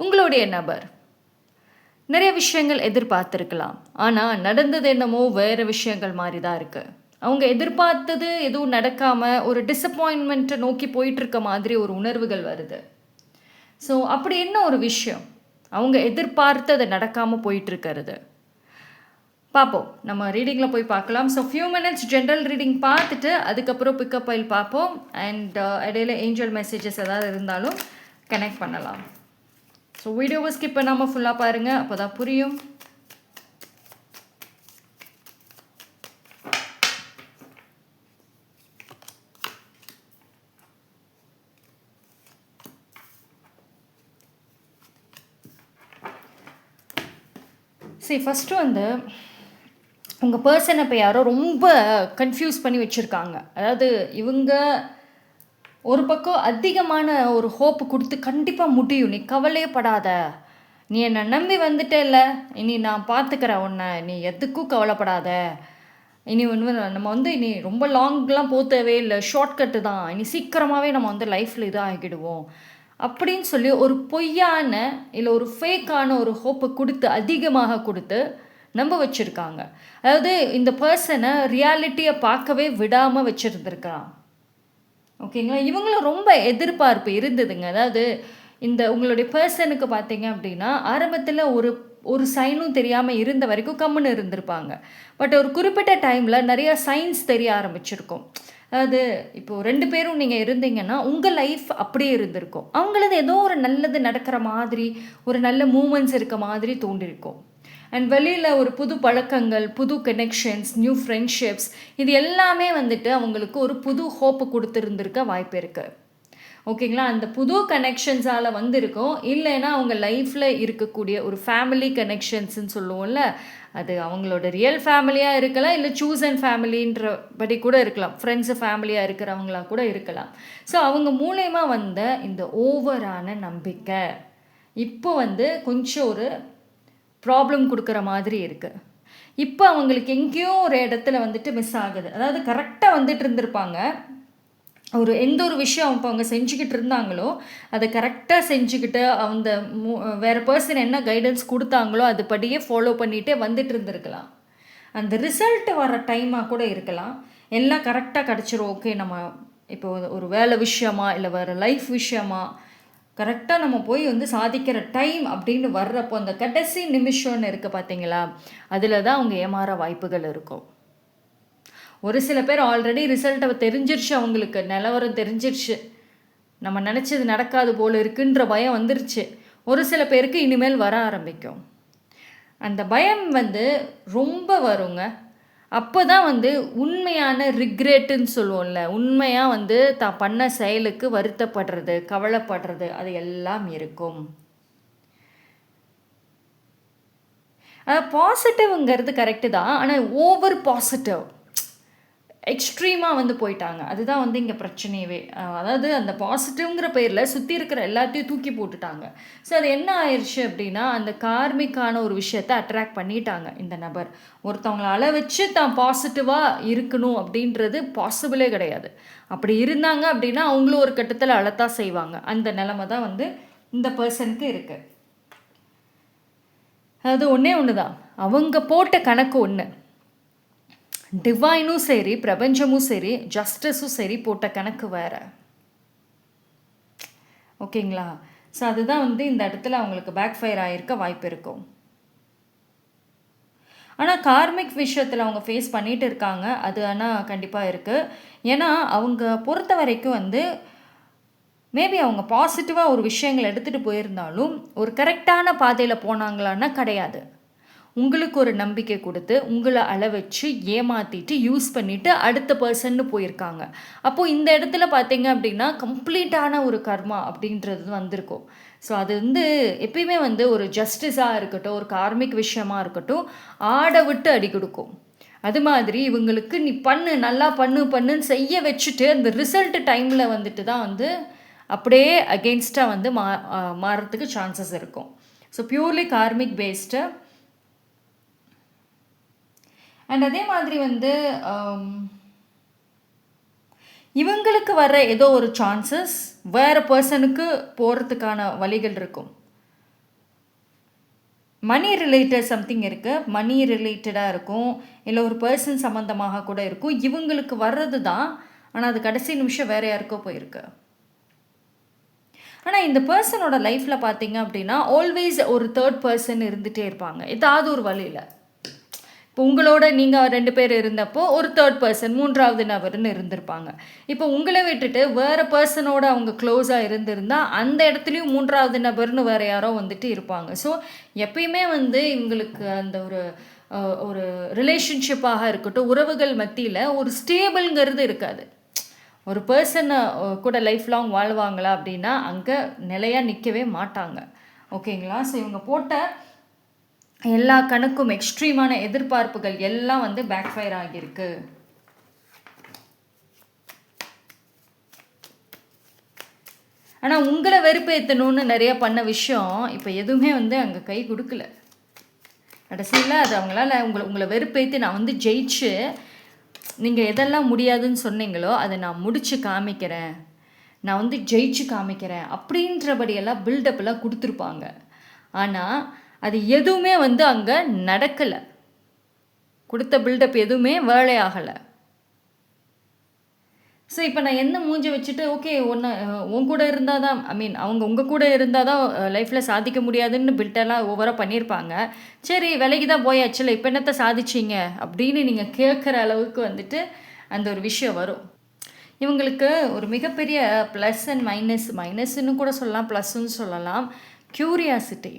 உங்களுடைய நபர் நிறைய விஷயங்கள் எதிர்பார்த்துருக்கலாம். ஆனால் நடந்தது என்னமோ வேறு விஷயங்கள் மாதிரி தான் இருக்குது. அவங்க எதிர்பார்த்தது எதுவும் நடக்காமல் ஒரு டிசப்பாயின்மெண்ட்டை நோக்கி போயிட்டுருக்க மாதிரி ஒரு உணர்வுகள் வருது. ஸோ அப்படி என்ன ஒரு விஷயம் அவங்க எதிர்பார்த்தது நடக்காமல் போயிட்டுருக்கிறது பார்ப்போம். நம்ம ரீடிங்கில் போய் பார்க்கலாம். So few minutes general reading பார்த்துட்டு அதுக்கப்புறம் பிக்கப் ஃபைல் பார்ப்போம். அண்ட் இடையில ஏஞ்சல் மெசேஜஸ் ஏதாவது இருந்தாலும் கனெக்ட் பண்ணலாம். ஸோ வீடியோவை ஸ்கிப் பண்ணாமல் ஃபுல்லாக பாருங்கள், அப்போ தான் புரியும். சரி, ஃபஸ்ட்டு வந்து உங்கள் பர்சனை இப்போ யாரோ ரொம்ப கன்ஃபியூஸ் பண்ணி வச்சுருக்காங்க. அதாவது இவங்க ஒரு பக்கம் அதிகமான ஒரு ஹோப்பு கொடுத்து கண்டிப்பாக முடியும், நீ கவலையே படாத, நீ என்னை நம்பி வந்துட்டேல்ல, இனி நான் பார்த்துக்கிறேன் உன்னை, நீ எதுக்கும் கவலைப்படாத, இனி ஒன்று நம்ம வந்து இனி ரொம்ப லாங்லாம் போக தேவையில்லை, ஷார்ட்கட்டு தான், இனி சீக்கிரமாகவே நம்ம வந்து லைஃப்பில் இதாக ஆகிடுவோம் அப்படின்னு சொல்லி ஒரு பொய்யான இல்லை ஒரு ஃபேக்கான ஒரு ஹோப்பை கொடுத்து அதிகமாக கொடுத்து நம்ப வச்சுருக்காங்க. அதாவது இந்த பர்சனை ரியாலிட்டியை பார்க்கவே விடாமல் வச்சுருந்துருக்கலாம். ஓகேங்களா? இவங்களும் ரொம்ப எதிர்பார்ப்பு இருந்ததுங்க. அதாவது இந்த உங்களுடைய பர்சனுக்கு பார்த்தீங்க அப்படின்னா ஆரம்பத்தில் ஒரு சைனும் தெரியாமல் இருந்த வரைக்கும் கம்முன்னு இருந்திருப்பாங்க. பட் ஒரு குறிப்பிட்ட டைமில் நிறையா சைன்ஸ் தெரிய ஆரம்பிச்சிருக்கும். அதாவது இப்போது 2 பேரும் நீங்கள் இருந்தீங்கன்னா உங்கள் லைஃப் அப்படியே இருந்திருக்கும். அவங்களது ஏதோ ஒரு நல்லது நடக்கிற மாதிரி ஒரு நல்ல மூமெண்ட்ஸ் இருக்க மாதிரி தோன்றிருக்கும். அண்ட் வெளியில் ஒரு புது பழக்கங்கள், புது கனெக்ஷன்ஸ், நியூ ஃப்ரெண்ட்ஷிப்ஸ், இது எல்லாமே வந்துட்டு அவங்களுக்கு ஒரு புது ஹோப்பு கொடுத்துருந்துருக்க வாய்ப்பு இருக்குது. ஓகேங்களா? அந்த புது கனெக்ஷன்ஸால் வந்திருக்கும். இல்லைன்னா அவங்க லைஃப்பில் இருக்கக்கூடிய ஒரு ஃபேமிலி கனெக்ஷன்ஸ்ன்னு சொல்லுவோம்ல, அது அவங்களோட ரியல் ஃபேமிலியாக இருக்கலாம், இல்லை சூஸ் அண்ட் ஃபேமிலின்றபடி கூட இருக்கலாம், ஃப்ரெண்ட்ஸு ஃபேமிலியாக இருக்கிறவங்களாக கூட இருக்கலாம். ஸோ அவங்க மூலயமா வந்த இந்த ஓவரான நம்பிக்கை இப்போ வந்து கொஞ்சம் ஒரு ப்ராப்ளம் கொடுக்குற மாதிரி இருக்குது. இப்போ அவங்களுக்கு எங்கேயோ ஒரு இடத்துல வந்துட்டு மிஸ் ஆகுது. அதாவது கரெக்டாக வந்துட்டு இருந்திருப்பாங்க, எந்த ஒரு விஷயம் இப்போ அவங்க செஞ்சுக்கிட்டு இருந்தாங்களோ அதை கரெக்டாக செஞ்சுக்கிட்டு அந்த வேறு பர்சன் என்ன கைடன்ஸ் கொடுத்தாங்களோ அதுபடியே ஃபாலோ பண்ணிகிட்டே வந்துட்டு இருந்திருக்கலாம். அந்த ரிசல்ட் வர டைமாக கூட இருக்கலாம். எல்லாம் கரெக்டாக கிடச்சிரும். ஓகே, நம்ம இப்போ ஒரு வேலை விஷயமா இல்லை வேறு லைஃப் விஷயமா கரெக்டாக நம்ம போய் வந்து சாதிக்கிற டைம் அப்படின்னு வர்றப்போ அந்த கடைசி நிமிஷம்னு இருக்குது பார்த்தீங்களா, அதில் தான் அவங்க ஏமாற வாய்ப்புகள் இருக்கும். ஒரு சில பேர் ஆல்ரெடி ரிசல்ட்டை தெரிஞ்சிருச்சு, அவங்களுக்கு நிலவரம் தெரிஞ்சிருச்சு, நம்ம நினச்சது நடக்காது போல் இருக்குன்ற பயம் வந்துருச்சு. ஒரு சில பேருக்கு இனிமேல் வர ஆரம்பிக்கும். அந்த பயம் வந்து ரொம்ப வருங்க. அப்போ தான் வந்து உண்மையான ரிக்ரெட்டுன்னு சொல்லுவோம்ல, உண்மையாக வந்து தான் பண்ண செயலுக்கு வருத்தப்படுறது, கவலைப்படுறது, அது எல்லாம் இருக்கும். பாசிட்டிவ்ங்கிறது கரெக்டு தான், ஆனால் ஓவர் பாசிட்டிவ் எக்ஸ்ட்ரீமாக வந்து போயிட்டாங்க. அதுதான் வந்து இங்கே பிரச்சனையவே. அதாவது அந்த பாசிட்டிவ்ங்கிற பேரில் சுற்றி இருக்கிற எல்லாத்தையும் தூக்கி போட்டுட்டாங்க. ஸோ அது என்ன ஆயிடுச்சு அப்படின்னா, அந்த கார்மிக்கான ஒரு விஷயத்தை அட்ராக்ட் பண்ணிட்டாங்க இந்த நபர். ஒருத்தவங்களை அள வச்சு தான் பாசிட்டிவாக இருக்கணும் அப்படின்றது பாசிபிளே கிடையாது. அப்படி இருந்தாங்க அப்படின்னா அவங்களும் ஒரு கட்டத்தில் அழத்தான் செய்வாங்க. அந்த நிலைமை தான் வந்து இந்த பர்சனுக்கு இருக்குது. அது ஒன்று தான், அவங்க போட்ட கணக்கு ஒன்று. டிவைனும் சரி, பிரபஞ்சமும் சரி, ஜஸ்டிஸும் சரி போட்ட கணக்கு வேறு. ஓகேங்களா? ஸோ அதுதான் வந்து இந்த இடத்துல அவங்களுக்கு பேக் ஃபயர் ஆகிருக்க வாய்ப்பு இருக்கும். ஆனால் கார்மிக் விஷயத்தில் அவங்க ஃபேஸ் பண்ணிகிட்டு இருக்காங்க. அது ஆனால் கண்டிப்பாக இருக்குது. ஏன்னா அவங்க பொறுத்த வரைக்கும் வந்து மேபி அவங்க பாசிட்டிவாக ஒரு விஷயங்கள் எடுத்துகிட்டு போயிருந்தாலும் ஒரு கரெக்டான பாதையில் போனாங்களான்னா கிடையாது. உங்களுக்கு ஒரு நம்பிக்கை கொடுத்து உங்களை அளவச்சு ஏமாற்றிட்டு யூஸ் பண்ணிவிட்டு அடுத்த பர்சன்னு போயிருக்காங்க. அப்போது இந்த இடத்துல பார்த்தீங்க அப்படின்னா கம்ப்ளீட்டான ஒரு கர்மா அப்படின்றது வந்திருக்கும். ஸோ அது வந்து எப்பயுமே வந்து ஒரு ஜஸ்டிஸாக இருக்கட்டும், ஒரு கார்மிக் விஷயமாக இருக்கட்டும், ஆடை விட்டு அடி கொடுக்கும். அது மாதிரி இவங்களுக்கு நீ பண்ணு, நல்லா பண்ணுன்னு செய்ய வச்சுட்டு அந்த ரிசல்ட் டைமில் வந்துட்டு தான் வந்து அப்படியே அகெயின்ஸ்டாக வந்து மாறுறதுக்கு சான்சஸ் இருக்கும். So purely karmic based. And அதே மாதிரி வந்து இவங்களுக்கு வர ஏதோ ஒரு சான்சஸ் வேறு பர்சனுக்கு போகிறதுக்கான வழிகள் இருக்கும். மணி ரிலேட்டட் சம்திங் இருக்குது, மணி ரிலேட்டடாக இருக்கும், இல்லை ஒரு பர்சன் சம்மந்தமாக கூட இருக்கும். இவங்களுக்கு வர்றது தான், ஆனால் அது கடைசி நிமிஷம் வேறு யாருக்கோ போயிருக்கு. ஆனால் இந்த பர்சனோட லைஃப்பில் பார்த்தீங்க அப்படின்னா ஆல்வேஸ் ஒரு தேர்ட் பர்சன் இருந்துகிட்டே இருப்பாங்க ஏதாவது ஒரு வழியில். இப்போ உங்களோட நீங்கள் 2 பேர் இருந்தப்போ ஒரு தேர்ட் பர்சன், 3வது நபர்னு இருந்திருப்பாங்க. இப்போ உங்களை விட்டுட்டு வேறு பர்சனோட அவங்க க்ளோஸாக இருந்திருந்தால் அந்த இடத்துலையும் 3வது நபர்னு வேறு யாரோ வந்துட்டு இருப்பாங்க. ஸோ எப்பயுமே வந்து இவங்களுக்கு அந்த ஒரு ரிலேஷன்ஷிப்பாக இருக்கட்டும், உறவுகள் மத்தியில் ஒரு ஸ்டேபிள்ங்கிறது இருக்காது. ஒரு பர்சனை கூட லைஃப் லாங் வாழ்வாங்களா அப்படின்னா அங்கே நிலையாக நிற்கவே மாட்டாங்க. ஓகேங்களா? ஸோ இவங்க போட்ட எல்லா கணக்கும் எக்ஸ்ட்ரீமான எதிர்பார்ப்புகள் எல்லாம் வந்து பேக்ஃபயர் ஆகியிருக்கு. ஆனால் உங்களை வெறுப்பேற்றணும்னு நிறைய பண்ண விஷயம் இப்போ எதுவுமே வந்து அங்கே கை கொடுக்கல. கடைசியில் அது அவங்களால உங்களை வெறுப்பேற்றி நான் வந்து ஜெயிச்சு நீங்கள் எதெல்லாம் முடியாதுன்னு சொன்னீங்களோ அதை நான் முடித்து காமிக்கிறேன், நான் வந்து ஜெயிச்சு காமிக்கிறேன் அப்படின்றபடியெல்லாம் பில்டப்பெல்லாம் கொடுத்துருப்பாங்க. ஆனால் அது எதுவுமே வந்து அங்கே நடக்கலை. கொடுத்த பில்டப் எதுவுமே வேலையாகலை. ஸோ இப்போ நான் என்ன மூஞ்சி வச்சுட்டு ஓகே உன் கூட இருந்தால் தான் அவங்க உங்கள் கூட இருந்தால் தான் லைஃப்பில் சாதிக்க முடியாதுன்னு பில்டெல்லாம் ஓவராக பண்ணியிருப்பாங்க. சரி விலைக்கு தான் போயாச்சுல, இப்போ என்னத்தை சாதிச்சிங்க அப்படின்னு நீங்கள் கேட்குற அளவுக்கு வந்துட்டு அந்த ஒரு விஷயம் வரும். இவங்களுக்கு ஒரு மிகப்பெரிய ப்ளஸ் அண்ட் மைனஸ்ன்னு கூட சொல்லலாம், ப்ளஸ்ன்னு சொல்லலாம், க்யூரியாசிட்டி.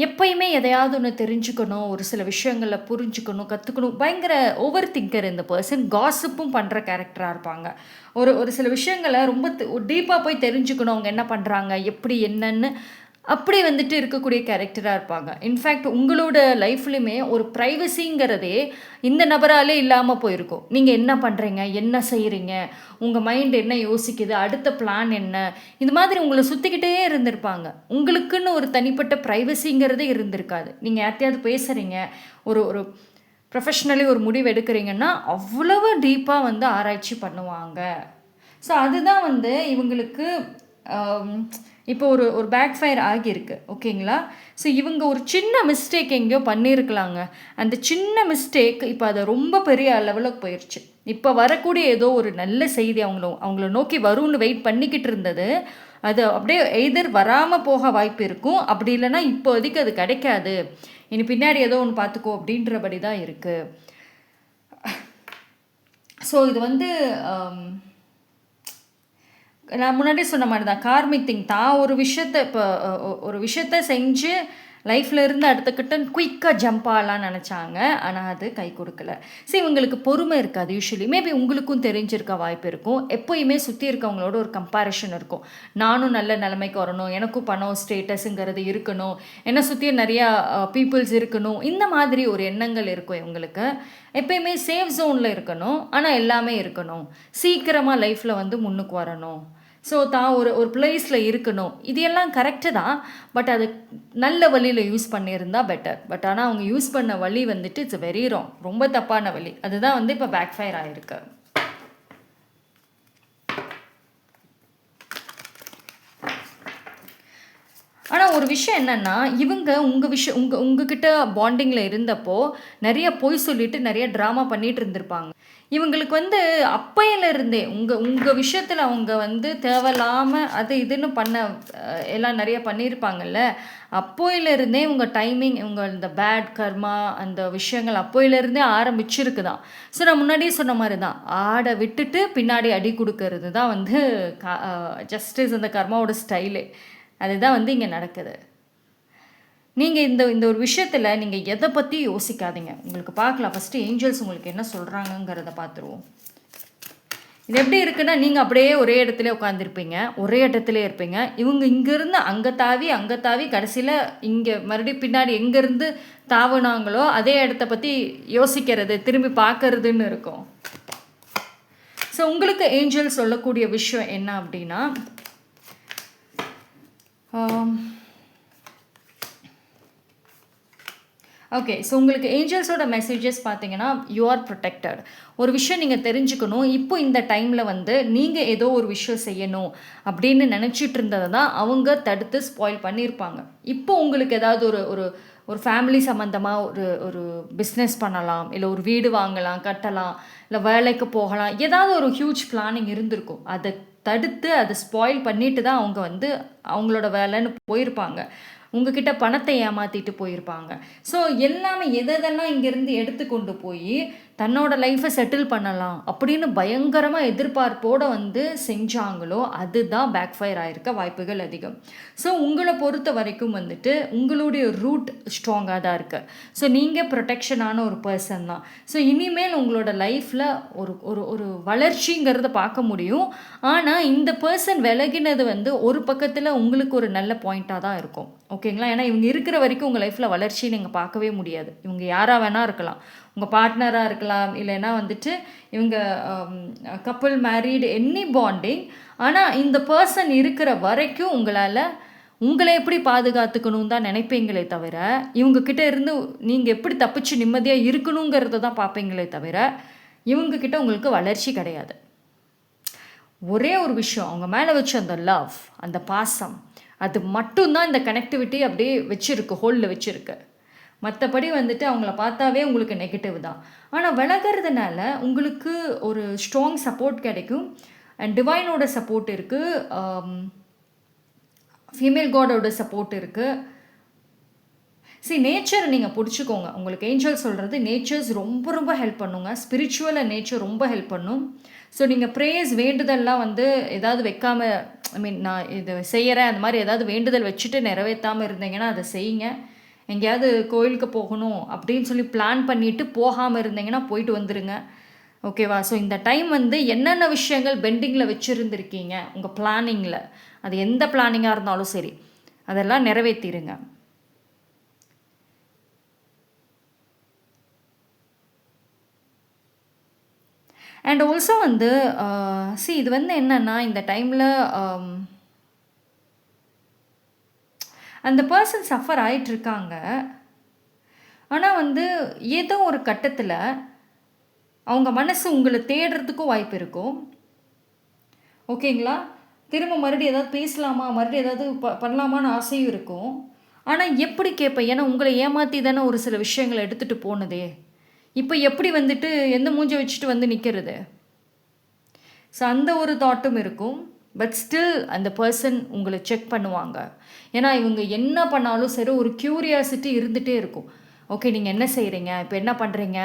எப்பயுமே எதையாவது ஒன்று தெரிஞ்சுக்கணும், ஒரு சில விஷயங்களை புரிஞ்சுக்கணும், கற்றுக்கணும். பயங்கர ஓவர் திங்கர் இந்த பர்சன். காசிப்பும் பண்ணுற கேரக்டராக இருப்பாங்க. ஒரு சில விஷயங்களை ரொம்ப டீப்பாக போய் தெரிஞ்சுக்கணும், அவங்க என்ன பண்ணுறாங்க, எப்படி என்னன்னு அப்படி வந்துட்டு இருக்கக்கூடிய கேரக்டராக இருப்பாங்க. இன்ஃபேக்ட் உங்களோட லைஃப்லையுமே ஒரு ப்ரைவசிங்கிறதே இந்த நபராலே இல்லாமல் போயிருக்கும். நீங்கள் என்ன பண்ணுறீங்க, என்ன செய்கிறீங்க, உங்கள் மைண்ட் என்ன யோசிக்குது, அடுத்த பிளான் என்ன, இந்த மாதிரி உங்களை சுற்றிக்கிட்டே இருந்திருப்பாங்க. உங்களுக்குன்னு ஒரு தனிப்பட்ட ப்ரைவசிங்கிறதே இருந்திருக்காது. நீங்கள் யார்ட்டையாவது பேசுகிறீங்க, ஒரு ப்ரொஃபஷ்னலி ஒரு முடிவு எடுக்கிறீங்கன்னா அவ்வளவு டீப்பாக வந்து ஆராய்ச்சி பண்ணுவாங்க. ஸோ அதுதான் வந்து இவங்களுக்கு இப்போ ஒரு பேக் ஃபயர் ஆகியிருக்கு. ஓகேங்களா? ஸோ இவங்க ஒரு சின்ன மிஸ்டேக் எங்கேயோ பண்ணியிருக்கலாங்க. அந்த சின்ன மிஸ்டேக் இப்போ அதை ரொம்ப பெரிய லெவலுக்கு போயிடுச்சு. இப்போ வரக்கூடிய ஏதோ ஒரு நல்ல செய்தி அவங்கள நோக்கி வரும்னு வெயிட் பண்ணிக்கிட்டு இருந்தது, அது அப்படியே எய்தர் வராமல் போக வாய்ப்பு இருக்கும், அப்படி இல்லைன்னா இப்போதைக்கு அது கிடைக்காது, இனி பின்னாடி ஏதோ ஒன்று பார்த்துக்கோ அப்படின்றபடி தான் இருக்குது. ஸோ இது வந்து நான் முன்னாடி சொன்ன மாதிரி தான் கார்மிக் திங். தான் ஒரு விஷயத்த செஞ்சு லைஃப்பில் இருந்து அடுத்தக்கிட்ட குயிக்காக ஜம்ப் ஆகலான்னு நினச்சாங்க, ஆனால் அது கை கொடுக்கல. சரி, இவங்களுக்கு பொறுமை இருக்காது யூஸ்வலி. மேபி உங்களுக்கும் தெரிஞ்சிருக்க வாய்ப்பு இருக்கும். எப்போயுமே சுற்றி இருக்கவங்களோட ஒரு கம்பேரிஷன் இருக்கும். நானும் நல்ல நிலைமைக்கு வரணும், எனக்கும் பணம் ஸ்டேட்டஸுங்கிறது இருக்கணும், என்னை சுற்றியும் நிறையா பீப்புள்ஸ் இருக்கணும், இந்த மாதிரி ஒரு எண்ணங்கள் இருக்கும் இவங்களுக்கு. எப்பயுமே சேஃப் ஜோனில் இருக்கணும், ஆனால் எல்லாமே இருக்கணும், சீக்கிரமாக லைஃப்பில் வந்து முன்னுக்கு வரணும், ஸோ தான் ஒரு பிளேஸில் இருக்கணும். இது எல்லாம் கரெக்டு தான், பட் அது நல்ல வழியில் யூஸ் பண்ணியிருந்தா பெட்டர். பட் ஆனால் அவங்க யூஸ் பண்ண வழி வந்துட்டு இட்ஸ் வெரி ராங், ரொம்ப தப்பான வழி. அதுதான் வந்து இப்போ பேக் ஃபயர் ஆகிருக்கு. ஆனால் ஒரு விஷயம் என்னென்னா, இவங்க உங்ககிட்ட பாண்டிங்கில் இருந்தப்போ நிறைய பொய் சொல்லிட்டு நிறைய ட்ராமா பண்ணிகிட்டு இருந்திருப்பாங்க. இவங்களுக்கு வந்து அப்பையிலிருந்தே உங்கள் விஷயத்தில் அவங்க வந்து தேவையில்லாமல் அது இதுன்னு எல்லாம் நிறைய பண்ணியிருப்பாங்கல்ல. அப்போயிலிருந்தே உங்கள் டைமிங், உங்கள் இந்த பேட் கர்மா அந்த விஷயங்கள் அப்போயிலிருந்தே ஆரம்பிச்சிருக்குதான். ஸோ நான் முன்னாடியே சொன்ன மாதிரி தான், ஆடை விட்டுட்டு பின்னாடி அடி கொடுக்கறது தான் வந்து ஜஸ்டிஸ் அந்த கர்மாவோட ஸ்டைலே. அதுதான் வந்து இங்கே நடக்குது. நீங்கள் இந்த ஒரு விஷயத்தில் நீங்கள் எதை பற்றி யோசிக்காதீங்க. உங்களுக்கு பார்க்கலாம், ஃபஸ்ட்டு ஏஞ்சல்ஸ் உங்களுக்கு என்ன சொல்கிறாங்கங்கிறத பார்த்துருவோம். இது எப்படி இருக்குன்னா, நீங்கள் அப்படியே ஒரே இடத்துல உட்காந்துருப்பீங்க, ஒரே இடத்துல இருப்பீங்க. இவங்க இங்கேருந்து அங்கே தாவி கடைசியில் இங்கே மறுபடியும் பின்னாடி எங்கேருந்து தாவுனாங்களோ அதே இடத்த பற்றி யோசிக்கிறது, திரும்பி பார்க்கறதுன்னு இருக்கும். ஸோ உங்களுக்கு ஏஞ்சல் சொல்லக்கூடிய விஷயம் என்ன அப்படின்னா, ஓகே. ஸோ உங்களுக்கு ஏஞ்சல்ஸோட மெசேஜஸ் பார்த்தீங்கன்னா, யூ ஆர் ப்ரொடெக்டட். ஒரு விஷயம் நீங்க தெரிஞ்சுக்கணும். இப்போ இந்த டைம்ல வந்து நீங்க ஏதோ ஒரு விஷயம் செய்யணும் அப்படின்னு நெனச்சிட்டு இருந்தத தான் அவங்க தடுத்து ஸ்பாயில் பண்ணியிருப்பாங்க. இப்போ உங்களுக்கு ஏதாவது ஒரு ஒரு ஒரு ஃபேமிலி சம்மந்தமா ஒரு ஒரு பிஸ்னஸ் பண்ணலாம். இல்ல ஒரு வீடு வாங்கலாம், கட்டலாம். இல்ல வேலைக்கு போகலாம். ஏதாவது ஒரு ஹியூஜ் பிளானிங் இருந்திருக்கும். அத தடுத்து அத ஸ்பாயில் பண்ணிட்டு தான் அவங்க வந்து அவங்களோட வேலைன்னு போயிருப்பாங்க. உங்ககிட்ட பணத்தை ஏமாத்திட்டு போயிருப்பாங்க. ஸோ எல்லாமே எதெல்லாம் இங்கேருந்து எடுத்து கொண்டு போய் தன்னோட லைஃப்பை செட்டில் பண்ணலாம் அப்படின்னு பயங்கரமா எதிர்பார்ப்போட வந்து செஞ்சாங்களோ, அதுதான் பேக் ஃபயர் ஆயிருக்க வாய்ப்புகள் அதிகம். ஸோ உங்கள பொறுத்த வரைக்கும் வந்துட்டு உங்களுடைய ரூட் ஸ்ட்ராங்கா தான் இருக்கு. ஸோ நீங்க புரொடெக்ஷனான ஒரு பெர்சன் தான். ஸோ இனிமேல் உங்களோட லைஃப்ல ஒரு ஒரு ஒரு வளர்ச்சிங்கிறத பார்க்க முடியும். ஆனா இந்த பெர்சன் விலகினது வந்து ஒரு பக்கத்துல உங்களுக்கு ஒரு நல்ல பாயிண்ட்டா தான் இருக்கும். ஓகேங்களா? ஏன்னா இவங்க இருக்கிற வரைக்கும் உங்க லைஃப்ல வளர்ச்சி நீங்க பார்க்கவே முடியாது. இவங்க யாரா வேணா இருக்கலாம். உங்க பார்ட்னரா இருக்கலாம். இல்லைன்னா வந்துட்டு இவங்க கப்புள் மேரீடு எனி பாண்டிங். ஆனா இந்த பெர்சன் இருக்கிற வரைக்கும் உங்கள எப்படி பாதுகாத்துக்கணும்னு தான் நினைப்பீங்களே தவிர, இவங்க கிட்ட இருந்து நீங்க எப்படி தப்பிச்சு நிம்மதியா இருக்கணுங்கிறத தான் பார்ப்பீங்களே தவிர, இவங்க கிட்ட உங்களுக்கு வளர்ச்சி கிடையாது. ஒரே ஒரு விஷயம், அவங்க மேல வச்ச அந்த லவ், அந்த பாசம், அது மட்டும் தான் இந்த கனெக்டிவிட்டி அப்படியே வச்சிருக்கு, ஹோல்ட்ல வச்சிருக்கு. மற்றபடி வந்துட்டு அவங்கள பார்த்தாவே உங்களுக்கு நெகட்டிவ் தான். ஆனால் விலகிறதுனால உங்களுக்கு ஒரு ஸ்ட்ராங் சப்போர்ட் கிடைக்கும். அண்ட் டிவைனோட சப்போர்ட் இருக்குது, ஃபீமேல் காடோட சப்போர்ட் இருக்குது. நேச்சரை நீங்கள் பிடிச்சிக்கோங்க. உங்களுக்கு ஏஞ்சல் சொல்கிறது நேச்சர்ஸ் ரொம்ப ரொம்ப ஹெல்ப் பண்ணுங்க. ஸ்பிரிச்சுவலாக நேச்சர் ரொம்ப ஹெல்ப் பண்ணும். ஸோ நீங்கள் ப்ரேயர்ஸ் வேண்டுதல்லாம் வந்து ஏதாவது வைக்காமல், ஐ மீன் நான் இது செய்கிறேன் அந்த மாதிரி ஏதாவது வேண்டுதல் வச்சுட்டு நிறைவேற்றாமல் இருந்தீங்கன்னா அதை செய்யுங்க. எங்கேயாவது கோயிலுக்கு போகணும் அப்படின்னு சொல்லி பிளான் பண்ணிவிட்டு போகாமல் இருந்தீங்கன்னா போயிட்டு வந்துடுங்க. ஓகேவா? ஸோ இந்த டைம் வந்து என்னென்ன விஷயங்கள் பெண்டிங்கில் வச்சுருந்துருக்கீங்க உங்கள் பிளானிங்கில், அது எந்த பிளானிங்காக இருந்தாலும் சரி, அதெல்லாம் நிறைவேற்றிடுங்க. அண்ட் ஆல்சோ வந்து இது வந்து என்னென்னா இந்த டைமில் அந்த பர்சன் சஃபர் ஆகிட்டுருக்காங்க. ஆனால் வந்து ஏதோ ஒரு கட்டத்தில் அவங்க மனசு உங்களை தேடுறதுக்கும் வாய்ப்பு இருக்கும். ஓகேங்களா? திரும்ப மறுபடியும் ஏதாவது பேசலாமா, மறுபடியும் ஏதாவது பண்ணலாமான்னு ஆசையும் இருக்கும். ஆனால் எப்படி கேட்பேன்? ஏன்னா உங்களை ஏமாற்றி தானே ஒரு சில விஷயங்களை எடுத்துகிட்டு போனதே. இப்போ எப்படி வந்துட்டு எந்த மூஞ்சை வச்சுட்டு வந்து நிற்கிறது? ஸோ அந்த ஒரு தாட்டும் இருக்கும். பட் ஸ்டில் அந்த பர்சன் உங்களை செக் பண்ணுவாங்க. ஏன்னா இவங்க என்ன பண்ணாலும் சரி ஒரு க்யூரியாசிட்டி இருந்துகிட்டே இருக்கும். ஓகே, நீங்கள் என்ன செய்கிறீங்க, இப்போ என்ன பண்ணுறீங்க,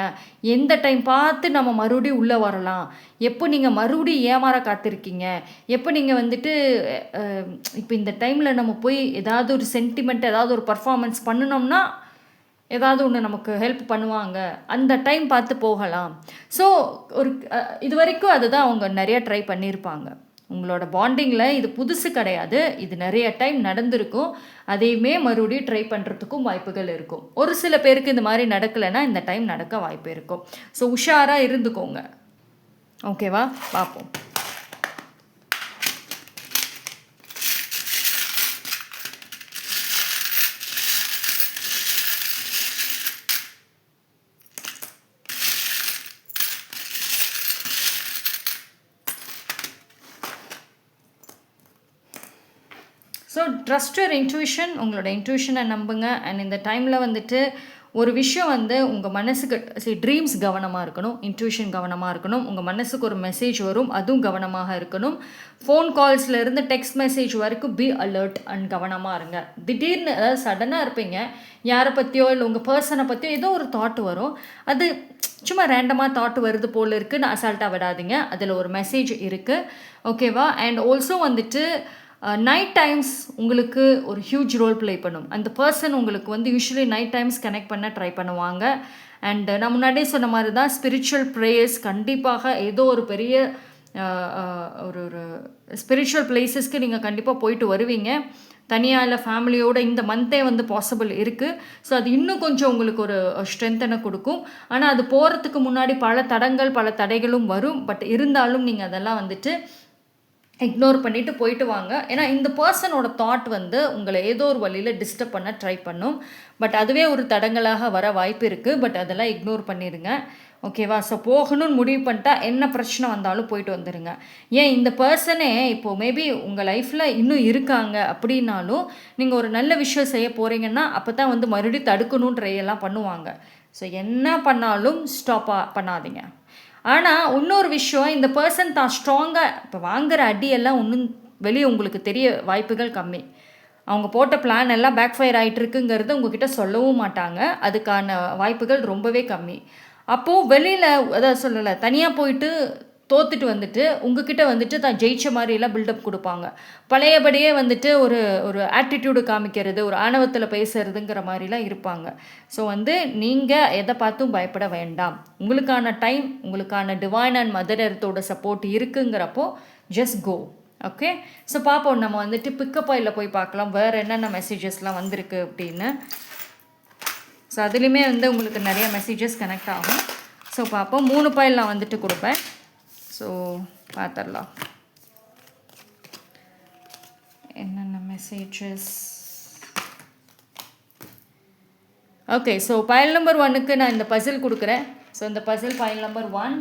எந்த டைம் பார்த்து நம்ம மறுபடியும் உள்ளே வரலாம், எப்போ நீங்கள் மறுபடியும் ஏமாற காத்திருக்கீங்க, எப்போ நீங்கள் வந்துட்டு இப்போ இந்த டைமில் நம்ம போய் ஏதாவது ஒரு சென்டிமெண்ட் ஏதாவது ஒரு பர்ஃபார்மன்ஸ் பண்ணினோம்னா ஏதாவது ஒன்று நமக்கு ஹெல்ப் பண்ணுவாங்க, அந்த டைம் பார்த்து போகலாம். ஸோ ஒரு இது வரைக்கும் அதுதான் அவங்க நிறையா ட்ரை பண்ணியிருப்பாங்க. உங்களோட பாண்டிங்கில் இது புதுசு கிடையாது, இது நிறைய டைம் நடந்திருக்கும். அதையுமே மறுபடியும் ட்ரை பண்ணுறதுக்கும் வாய்ப்புகள் இருக்கும். ஒரு சில பேருக்கு இந்த மாதிரி நடக்கலைன்னா இந்த டைம் நடக்க வாய்ப்பு இருக்கும். ஸோ உஷாராக இருந்துக்கோங்க. ஓகேவா? பார்ப்போம். ஸோ ட்ரஸ்ட் யுவர் இன்ட்யூஷன், உங்களோட இன்ட்யூஷனை நம்புங்க. அண்ட் இந்த டைமில் வந்துட்டு ஒரு விஷயம் வந்து உங்கள் மனசுக்கு ட்ரீம்ஸ் கவனமாக இருக்கணும், இன்ட்யூஷன் கவனமாக இருக்கணும். உங்கள் மனசுக்கு ஒரு மெசேஜ் வரும், அதுவும் கவனமாக இருக்கணும். ஃபோன் கால்ஸ்லேருந்து டெக்ஸ்ட் மெசேஜ் வரைக்கும் பி அலர்ட் அண்ட் கவனமாக இருங்க. திடீர்னு அதாவது சடனாக இருப்பீங்க, யாரை பற்றியோ இல்லை உங்கள் பர்சனை பற்றியோ ஏதோ ஒரு தாட் வரும். அது சும்மா ரேண்டமாக தாட் வருது போல் இருக்குன்னு அசால்ட்டாக விடாதீங்க. அதில் ஒரு மெசேஜ் இருக்குது. ஓகேவா? அண்ட் ஆல்சோ வந்துட்டு நைட் டைம்ஸ் உங்களுக்கு ஒரு ஹியூஜ் ரோல் ப்ளே பண்ணும். அந்த பர்சன் உங்களுக்கு வந்து யூஸ்வலி நைட் டைம்ஸ் கனெக்ட் பண்ண ட்ரை பண்ணுவாங்க. அண்ட் நான் முன்னாடியே சொன்ன மாதிரி தான் ஸ்பிரிச்சுவல் ப்ரேயர்ஸ் கண்டிப்பாக ஏதோ ஒரு பெரிய ஒரு ஒரு ஸ்பிரிச்சுவல் பிளேசஸ்க்கு நீங்கள் கண்டிப்பாக போயிட்டு வருவீங்க. தனியாக இல்லை ஃபேமிலியோட இந்த மந்த்தே வந்து பாசிபிள் இருக்குது. ஸோ அது இன்னும் கொஞ்சம் உங்களுக்கு ஒரு ஸ்ட்ரென்த்தனை கொடுக்கும். ஆனால் அது போகிறதுக்கு முன்னாடி பல தடங்கள் பல தடைகளும் வரும். பட் இருந்தாலும் நீங்கள் அதெல்லாம் வந்துட்டு இக்னோர் பண்ணிவிட்டு போயிட்டு வாங்க. ஏன்னா இந்த பர்சனோட தாட் வந்து உங்களை ஏதோ ஒரு வழியில் டிஸ்டர்ப் பண்ண ட்ரை பண்ணும். பட் அதுவே ஒரு தடங்கலாக வர வாய்ப்பு இருக்குது. பட் அதெல்லாம் இக்னோர் பண்ணிடுங்க. ஓகேவா? ஸோ போகணும்னு முடிவு பண்ணிட்டா என்ன பிரச்சனை வந்தாலும் போயிட்டு வந்துடுங்க. ஏன் இந்த பர்சனே இப்போது மேபி உங்கள் லைஃப்பில் இன்னும் இருக்காங்க அப்படின்னாலும் நீங்கள் ஒரு நல்ல விஷயம் செய்ய போகிறீங்கன்னா அப்போ தான் வந்து மறுபடியும் தடுக்கணுன்ற எல்லாம் பண்ணுவாங்க. ஸோ என்ன பண்ணாலும் ஸ்டாப்பாக பண்ணாதீங்க. ஆனால் இன்னொரு விஷயம், இந்த பர்சன் தான் ஸ்ட்ராங்காக இப்போ வாங்குகிற அடியெல்லாம் ஒன்றும் வெளியே உங்களுக்கு தெரிய வாய்ப்புகள் கம்மி. அவங்க போட்ட பிளான் எல்லாம் பேக் ஃபயர் ஆகிட்டுருக்குங்கிறது உங்ககிட்ட சொல்லவும் மாட்டாங்க. அதுக்கான வாய்ப்புகள் ரொம்பவே கம்மி. அப்போது வெளியில் அதான் சொல்லலை, தனியாக போயிட்டு தோத்துட்டு வந்துட்டு உங்ககிட்ட வந்துட்டு தான் ஜெயிச்ச மாதிரிலாம் பில்டப் கொடுப்பாங்க. பழையபடியே வந்துட்டு ஒரு ஒரு ஆட்டிடியூடு காமிக்கிறது, ஒரு ஆணவத்தில் பேசுறதுங்கிற மாதிரிலாம் இருப்பாங்க. ஸோ வந்து நீங்கள் எதை பார்த்தும் பயப்பட வேண்டாம். உங்களுக்கான டைம், உங்களுக்கான டிவைன் அண்ட் மதர் எர்த்தோட சப்போர்ட் இருக்குங்கிறப்போ ஜஸ்ட் கோ. ஓகே, ஸோ பார்ப்போம். நம்ம வந்துட்டு பிக்கப் ஆயில் போய் பார்க்கலாம் வேறு என்னென்ன மெசேஜஸ்லாம் வந்திருக்கு அப்படின்னு. ஸோ அதுலேயுமே வந்து உங்களுக்கு நிறைய மெசேஜஸ் கனெக்ட் ஆகும். ஸோ பார்ப்போம். 3 பாயில் நான் வந்துட்டு கொடுப்பேன். ஸோ பார்த்துடலாம் என்னென்ன messages. Okay, so file number 1க்கு நான் இந்த பசில் கொடுக்குறேன். ஸோ இந்த puzzle file number 1.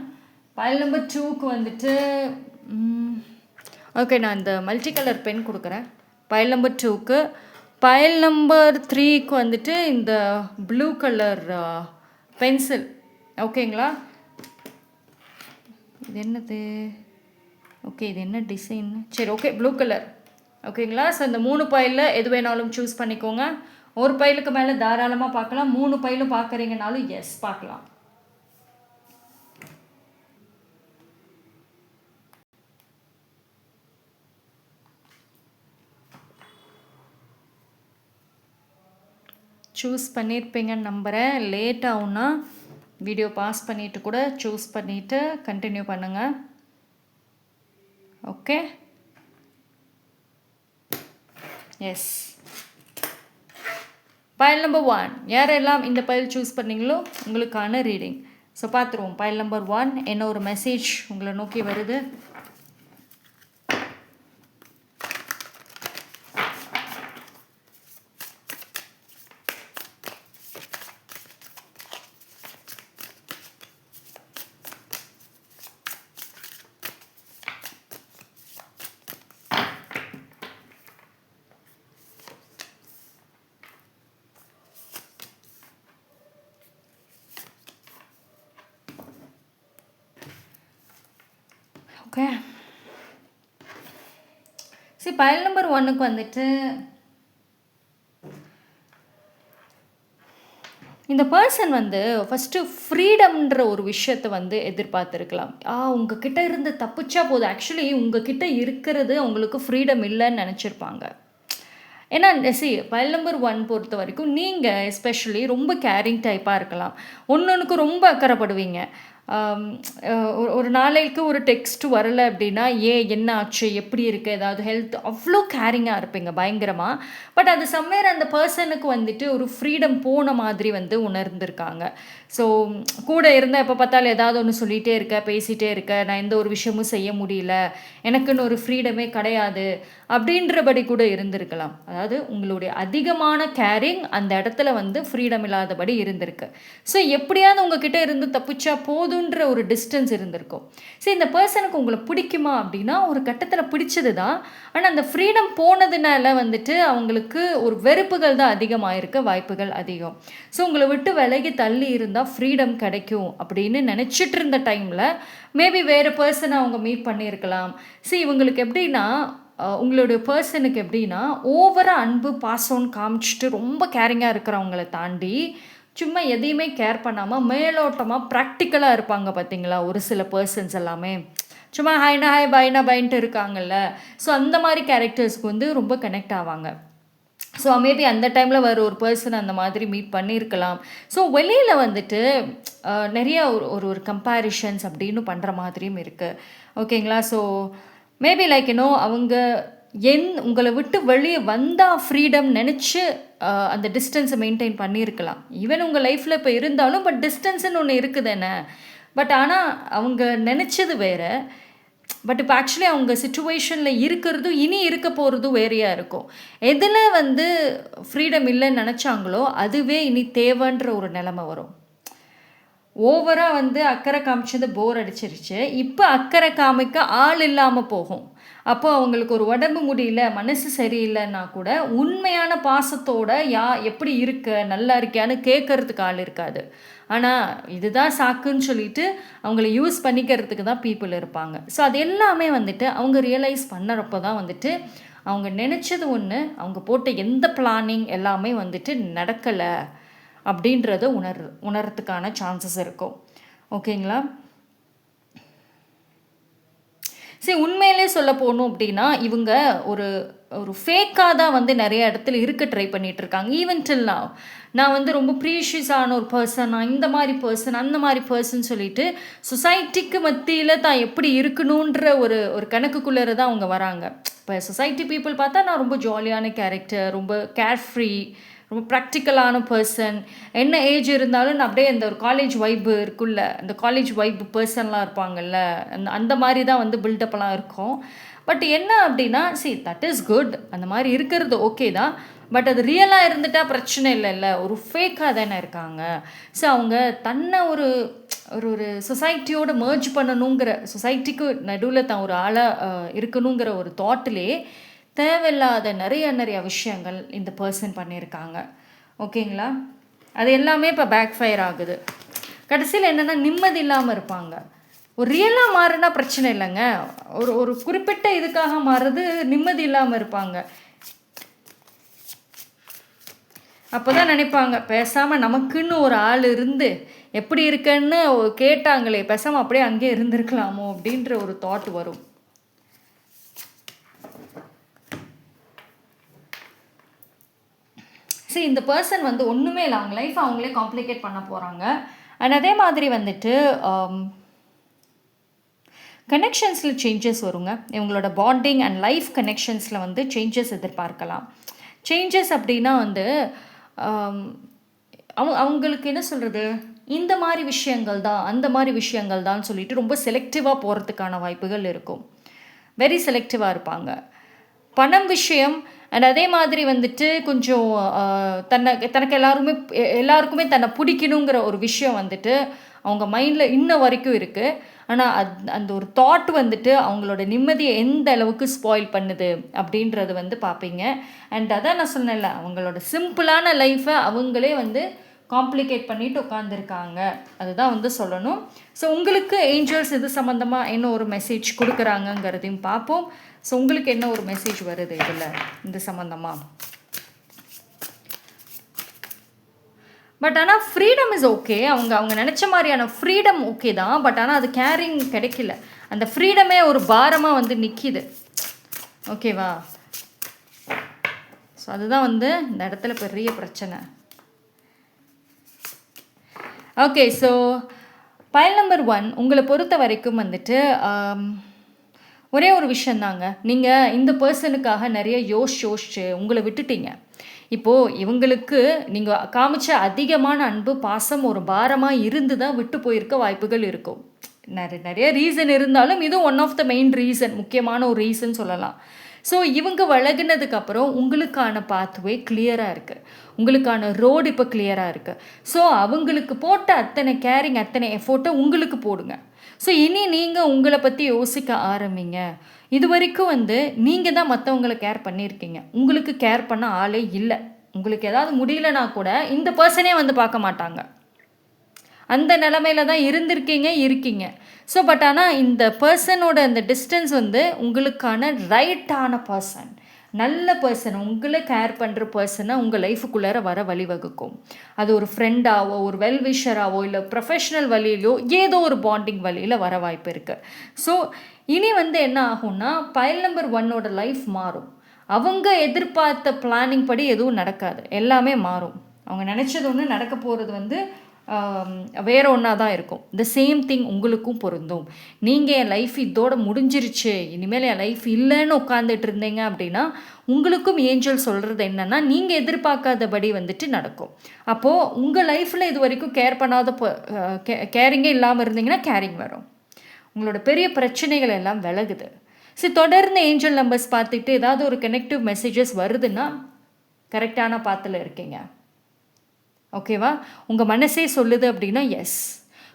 File number 2க்கு வந்துட்டு ஓகே, நான் இந்த மல்டி கலர் பென் கொடுக்குறேன் பைல் நம்பர் 2க்கு. பைல் நம்பர் 3க்கு வந்துட்டு இந்த ப்ளூ கலர் பென்சில். ஓகேங்களா? இது என்னது? ஓகே, இது என்ன டிசைன்? சரி, ஓகே, ப்ளூ கலர். ஓகேங்களா? ஸோ இந்த 3 பைலில் எது வேணாலும் சூஸ் பண்ணிக்கோங்க. ஒரு பைலுக்கு மேலே தாராளமாக பார்க்கலாம். 3 பைலும் பார்க்குறீங்கனாலும் எஸ் பார்க்கலாம். சூஸ் பண்ணியிருப்பீங்கன்னு நம்புகிறேன். லேட் ஆகும்னா வீடியோ பாஸ் பண்ணிவிட்டு கூட சூஸ் பண்ணிவிட்டு கண்டினியூ பண்ணுங்கள். Okay, S. பைல் நம்பர் 1 யாரெல்லாம் இந்த பைல் சூஸ் பண்ணிங்களோ உங்களுக்கான ரீடிங். ஸோ பார்த்துருவோம். பைல் நம்பர் 1 என்ன ஒரு மெசேஜ் உங்களை நோக்கி வருது. ஓகே, சரி, பைல் நம்பர் 1க்கு வந்துட்டு இந்த பர்சன் வந்து ஃபஸ்ட்டு ஃப்ரீடம்ன்ற ஒரு விஷயத்தை வந்து எதிர்பார்த்துருக்கலாம். உங்ககிட்ட இருந்து தப்பிச்சா போதும். ஆக்சுவலி உங்ககிட்ட இருக்கிறது அவங்களுக்கு ஃப்ரீடம் இல்லைன்னு நினச்சிருப்பாங்க. ஏன்னா பைல் நம்பர் 1 பொறுத்த வரைக்கும் நீங்கள் எஸ்பெஷலி ரொம்ப கேரிங் டைப்பாக இருக்கலாம். ஒன்றுக்கு ரொம்ப அக்கறைப்படுவீங்க. ஒரு நாளைக்கு ஒரு டெக்ஸ்ட் வரலை அப்படின்னா என்ன ஆச்சு, எப்படி இருக்குது, ஏதாவது ஹெல்த், அவ்வளோ கேரிங்காக இருப்பீங்க பயங்கரமாக. பட் அது சம்வேர் அந்த பர்சனுக்கு வந்துட்டு ஒரு ஃப்ரீடம் போன மாதிரி வந்து உணர்ந்திருக்காங்க. ஸோ கூட இருந்தால் எப்போ பார்த்தாலும் ஏதாவது ஒன்று சொல்லிகிட்டே இருக்க, பேசிகிட்டே இருக்க, நான் எந்த ஒரு விஷயமும் செய்ய முடியல, எனக்குன்னு ஒரு ஃப்ரீடமே கிடையாது அப்படின்றபடி கூட இருந்திருக்கலாம். அதாவது உங்களுடைய அதிகமான கேரிங் அந்த இடத்துல வந்து ஃப்ரீடம் இல்லாதபடி இருந்திருக்கு. ஸோ எப்படியாவது உங்ககிட்ட இருந்து தப்பிச்சா போதுன்ற ஒரு டிஸ்டன்ஸ் இருந்திருக்கும். சரி, இந்த பர்சனுக்கு உங்களை பிடிக்குமா அப்படின்னா ஒரு கட்டத்தில் பிடிச்சது தான். ஆனால் அந்த ஃப்ரீடம் போனதுனால வந்துட்டு அவங்களுக்கு ஒரு வெறுப்புகள் தான் அதிகமாகிருக்க வாய்ப்புகள் அதிகம். ஸோ உங்களை விட்டு விலகி தள்ளி இருந்தால் ஃப்ரீடம் கிடைக்கும் அப்படின்னு நினச்சிட்டு இருந்த டைமில் மேபி வேறு பர்சனை அவங்க மீட் பண்ணியிருக்கலாம். இவங்களுக்கு எப்படின்னா உங்களுடைய பர்சனுக்கு எப்படின்னா ஓவராக அன்பு பாசம்னு காமிச்சிட்டு ரொம்ப கேரிங்காக இருக்கிறவங்கள தாண்டி சும்மா எதையுமே கேர் பண்ணாமல் மேலோட்டமாக ப்ராக்டிக்கலாக இருப்பாங்க பார்த்தீங்களா ஒரு சில பர்சன்ஸ் எல்லாமே. சும்மா ஹைனா ஹாய் பைனா பைன்ட்டு இருக்காங்கல்ல. ஸோ அந்த மாதிரி கேரக்டர்ஸ்க்கு வந்து ரொம்ப கனெக்ட் ஆவாங்க. ஸோ மேபி அந்த டைமில் வர ஒரு பர்சன் அந்த மாதிரி மீட் பண்ணியிருக்கலாம். ஸோ வெளியில் வந்துட்டு நிறைய ஒரு ஒரு கம்பேரிஷன்ஸ் அப்படின்னு பண்ணுற மாதிரியும் இருக்குது. ஓகேங்களா? ஸோ மேபி லைக் அவங்க உங்களை விட்டு வெளியே வந்தால் ஃப்ரீடம் நினச்சி அந்த டிஸ்டன்ஸை மெயின்டைன் பண்ணியிருக்கலாம். ஈவன் உங்கள் லைஃப்பில் இப்போ இருந்தாலும் பட் டிஸ்டன்ஸுன்னு ஒன்று இருக்குதுன்னு. பட் ஆனால் அவங்க நினச்சது வேறு. பட் இப்போ ஆக்சுவலி அவங்க சிச்சுவேஷனில் இருக்கிறதும் இனி இருக்க போகிறதும் வேறையாக இருக்கும். எதில் வந்து ஃப்ரீடம் இல்லைன்னு நினச்சாங்களோ அதுவே இனி தேவைன்ற ஒரு நிலைமை வரும். ஓவராக வந்து அக்கறை காமிச்சது போர் அடிச்சிருச்சு. இப்போ அக்கறை காமிக்க ஆள் இல்லாமல் போகும். அப்போ அவங்களுக்கு ஒரு உடம்பு முடியல, மனசு சரியில்லைன்னா கூட உண்மையான பாசத்தோட எப்படி இருக்க, நல்லா இருக்கியான்னு கேட்கறதுக்கு ஆள் இருக்காது. ஆனால் இதுதான் சாக்குன்னு சொல்லிட்டு அவங்கள யூஸ் பண்ணிக்கிறதுக்கு தான் பீப்புள் இருப்பாங்க. ஸோ அது எல்லாமே வந்துட்டு அவங்க ரியலைஸ் பண்ணுறப்போ தான் வந்துட்டு அவங்க நினச்சது ஒன்று, அவங்க போட்ட எந்த பிளானிங் எல்லாமே வந்துட்டு நடக்கலை அப்படின்றத உணர்றதுக்கான சான்சஸ் இருக்கும். ஓகேங்களா? சரி, உண்மையிலே சொல்ல போகணும் அப்படின்னா இவங்க ஒரு ஒரு ஃபேக்காக தான் வந்து நிறைய இடத்துல இருக்க ட்ரை பண்ணிகிட்டு இருக்காங்க. ஈவன் டில் நான் வந்து ரொம்ப ப்ரீஷியஸான ஒரு பர்சன், நான் இந்த மாதிரி பர்சன் அந்த மாதிரி பர்சன் சொல்லிட்டு சொசைட்டிக்கு மத்தியில் தான் எப்படி இருக்கணுன்ற ஒரு ஒரு கணக்குக்குள்ளே தான் அவங்க வராங்க. இப்போ சொசைட்டி பீப்புள் பார்த்தா நான் ரொம்ப ஜாலியான கேரக்டர், ரொம்ப கேர்ஃப்ரீ, ரொம்ப ப்ராக்டிக்கலான பர்சன், என்ன ஏஜ் இருந்தாலும் நான் அப்படியே அந்த ஒரு காலேஜ் வைப்பு இருக்குல்ல, அந்த காலேஜ் வைப்பு பர்சன்லாம் இருப்பாங்கல்ல, அந்த மாதிரி தான் வந்து பில்டப்லாம் இருக்கும். பட் என்ன அப்படின்னா தட் இஸ் குட், அந்த மாதிரி இருக்கிறது ஓகே தான். பட் அது ரியலாக இருந்துட்டால் பிரச்சனை இல்லைல்ல, ஒரு ஃபேக்காக தானே இருக்காங்க. ஸோ அவங்க தன்னை ஒரு ஒரு ஒரு சொசைட்டியோட மர்ஜ் பண்ணணுங்கிற, சொசைட்டிக்கு நடுவில் தான் ஒரு ஆளாக இருக்கணுங்கிற ஒரு தாட்டிலே தேவையில்லாத நிறைய விஷயங்கள் இந்த பர்சன் பண்ணியிருக்காங்க. ஓகேங்களா? அது எல்லாமே இப்போ பேக் ஃபயர் ஆகுது. கடைசியில் என்னென்னா நிம்மதி இல்லாமல் இருப்பாங்க. ஒரு ரியலாக மாறுனா பிரச்சனை இல்லைங்க, ஒரு ஒரு குறிப்பிட்ட இதுக்காக மாறுறது நிம்மதி இல்லாமல் இருப்பாங்க. அப்போ தான் நினைப்பாங்க, பேசாமல் நமக்குன்னு ஒரு ஆள் இருந்து எப்படி இருக்கன்னு கேட்டாங்களே, பேசாமல் அப்படியே அங்கேயே இருந்திருக்கலாமோ அப்படின்ற ஒரு தாட் வரும். சரி, இந்த பர்சன் வந்து ஒன்றுமே இல்லை, அவங்க லைஃப் அவங்களே காம்ப்ளிகேட் பண்ண போகிறாங்க. அண்ட் அதே மாதிரி வந்துட்டு கனெக்ஷன்ஸில் சேஞ்சஸ் வருங்க. இவங்களோட பாண்டிங் அண்ட் லைஃப் கனெக்ஷன்ஸில் வந்து சேஞ்சஸ் எதிர்பார்க்கலாம். சேஞ்சஸ் அப்படின்னா வந்து அவங்களுக்கு என்ன சொல்கிறது, இந்த மாதிரி விஷயங்கள் தான் அந்த மாதிரி விஷயங்கள் தான் சொல்லிட்டு ரொம்ப செலக்டிவாக போகிறதுக்கான வாய்ப்புகள் இருக்கும். வெரி செலக்டிவாக இருப்பாங்க. பணம் விஷயம் அண்ட் அதே மாதிரி வந்துட்டு கொஞ்சம் தனக்கு எல்லாருக்குமே தன்னை பிடிக்கணுங்கிற ஒரு விஷயம் வந்துட்டு அவங்க மைண்டில் இன்ன வரைக்கும் இருக்குது. ஆனால் அந்த ஒரு தாட் வந்துட்டு அவங்களோட நிம்மதியை எந்த அளவுக்கு ஸ்பாயில் பண்ணுது அப்படின்றது வந்து பார்ப்பீங்க. அண்ட் அதான் நான் சொன்னேன்ல, அவங்களோட சிம்பிளான லைஃப்பை அவங்களே வந்து காம்ப்ளிகேட் பண்ணிட்டு உட்காந்துருக்காங்க. அதுதான் வந்து சொல்லணும். ஸோ உங்களுக்கு ஏஞ்சல்ஸ் இது சம்மந்தமாக என்ன ஒரு மெசேஜ் கொடுக்குறாங்கங்கிறதையும் பார்ப்போம். ஸோ உங்களுக்கு என்ன ஒரு மெசேஜ் வருது இதில் இந்த சம்மந்தமாக? பட் ஆனால் ஃப்ரீடம் இஸ் ஓகே. அவங்க நினச்ச மாதிரியான ஃப்ரீடம் ஓகே தான். பட் ஆனால் அது கேரிங் கிடைக்கல. அந்த ஃப்ரீடமே ஒரு பாரமாக வந்து நிற்கிது. ஓகேவா? ஸோ அதுதான் வந்து இந்த இடத்துல பெரிய பிரச்சனை. ஓகே, ஸோ பைல் நம்பர் 1 உங்களை பொறுத்த வரைக்கும் வந்துட்டு ஒரே ஒரு விஷயந்தாங்க. நீங்கள் இந்த பர்சனுக்காக நிறைய யோசிச்சு உங்களை விட்டுட்டீங்க. இப்போது இவங்களுக்கு நீங்கள் காமிச்ச அதிகமான அன்பு பாசம் ஒரு பாரமாக இருந்து தான் விட்டு போயிருக்க வாய்ப்புகள் இருக்கும். நிறைய ரீசன் இருந்தாலும் இது one of the main reason, முக்கியமான ஒரு ரீசன் சொல்லலாம். ஸோ இவங்க வளர்கினதுக்கப்புறம் உங்களுக்கான பாத்வே கிளியராக இருக்குது, உங்களுக்கான ரோடு இப்போ கிளியராக இருக்குது. ஸோ அவங்களுக்கு போட்ட அத்தனை கேரிங் அத்தனை எஃபோர்ட்டை உங்களுக்கு போடுங்க. ஸோ இனி நீங்கள் உங்களை பற்றி யோசிக்க ஆரம்பிங்க. இது வரைக்கும் வந்து நீங்கள் தான் மற்றவங்களை கேர் பண்ணியிருக்கீங்க, உங்களுக்கு கேர் பண்ண ஆளே இல்லை. உங்களுக்கு ஏதாவது முடியலனா கூட இந்த பர்சனே வந்து பார்க்க மாட்டாங்க. அந்த நிலமையில தான் இருக்கீங்க. ஸோ பட் ஆனால் இந்த பர்சனோட அந்த டிஸ்டன்ஸ் வந்து உங்களுக்கான ரைட்டான பர்சன், நல்ல பர்சன், உங்களை கேர் பண்ணுற பர்சனை உங்கள் லைஃபுக்குள்ளார வர வழிவகுக்கும். அது ஒரு ஃப்ரெண்டாவோ ஒரு வெல்விஷராவோ இல்லை ப்ரொஃபஷ்னல் வழியிலையோ ஏதோ ஒரு பாண்டிங் வழியில் வர வாய்ப்பு இருக்குது. ஸோ இனி வந்து என்ன ஆகும்னா பைல் நம்பர் 1ஓட லைஃப் மாறும். அவங்க எதிர்பார்த்த பிளானிங் படி எதுவும் நடக்காது, எல்லாமே மாறும். அவங்க நினச்சது ஒன்று நடக்க போகிறது வந்து வேறு ஒன்றா தான் இருக்கும். த சேம் திங் உங்களுக்கும் பொருந்தும். நீங்கள் என் லைஃப் இதோட முடிஞ்சிருச்சு, இனிமேல் என் லைஃப் இல்லைன்னு உட்காந்துட்டு இருந்தீங்க அப்படின்னா உங்களுக்கும் ஏஞ்சல் சொல்கிறது என்னென்னா நீங்கள் எதிர்பார்க்காதபடி வந்துட்டு நடக்கும். அப்போது உங்கள் லைஃப்பில் இது வரைக்கும் கேர் பண்ணாத கேரிங்கே இல்லாமல் இருந்தீங்கன்னா கேரிங் வரும். உங்களோட பெரிய பிரச்சனைகள் எல்லாம் விலகுது. சரி, தொடர்ந்து ஏஞ்சல் நம்பர்ஸ் பார்த்துட்டு ஏதாவது ஒரு கனெக்டிவ் மெசேஜஸ் வருதுன்னா கரெக்டான பாத்தில் இருக்கீங்க. ஓகேவா? உங்கள் மனசே சொல்லுது அப்படின்னா எஸ்.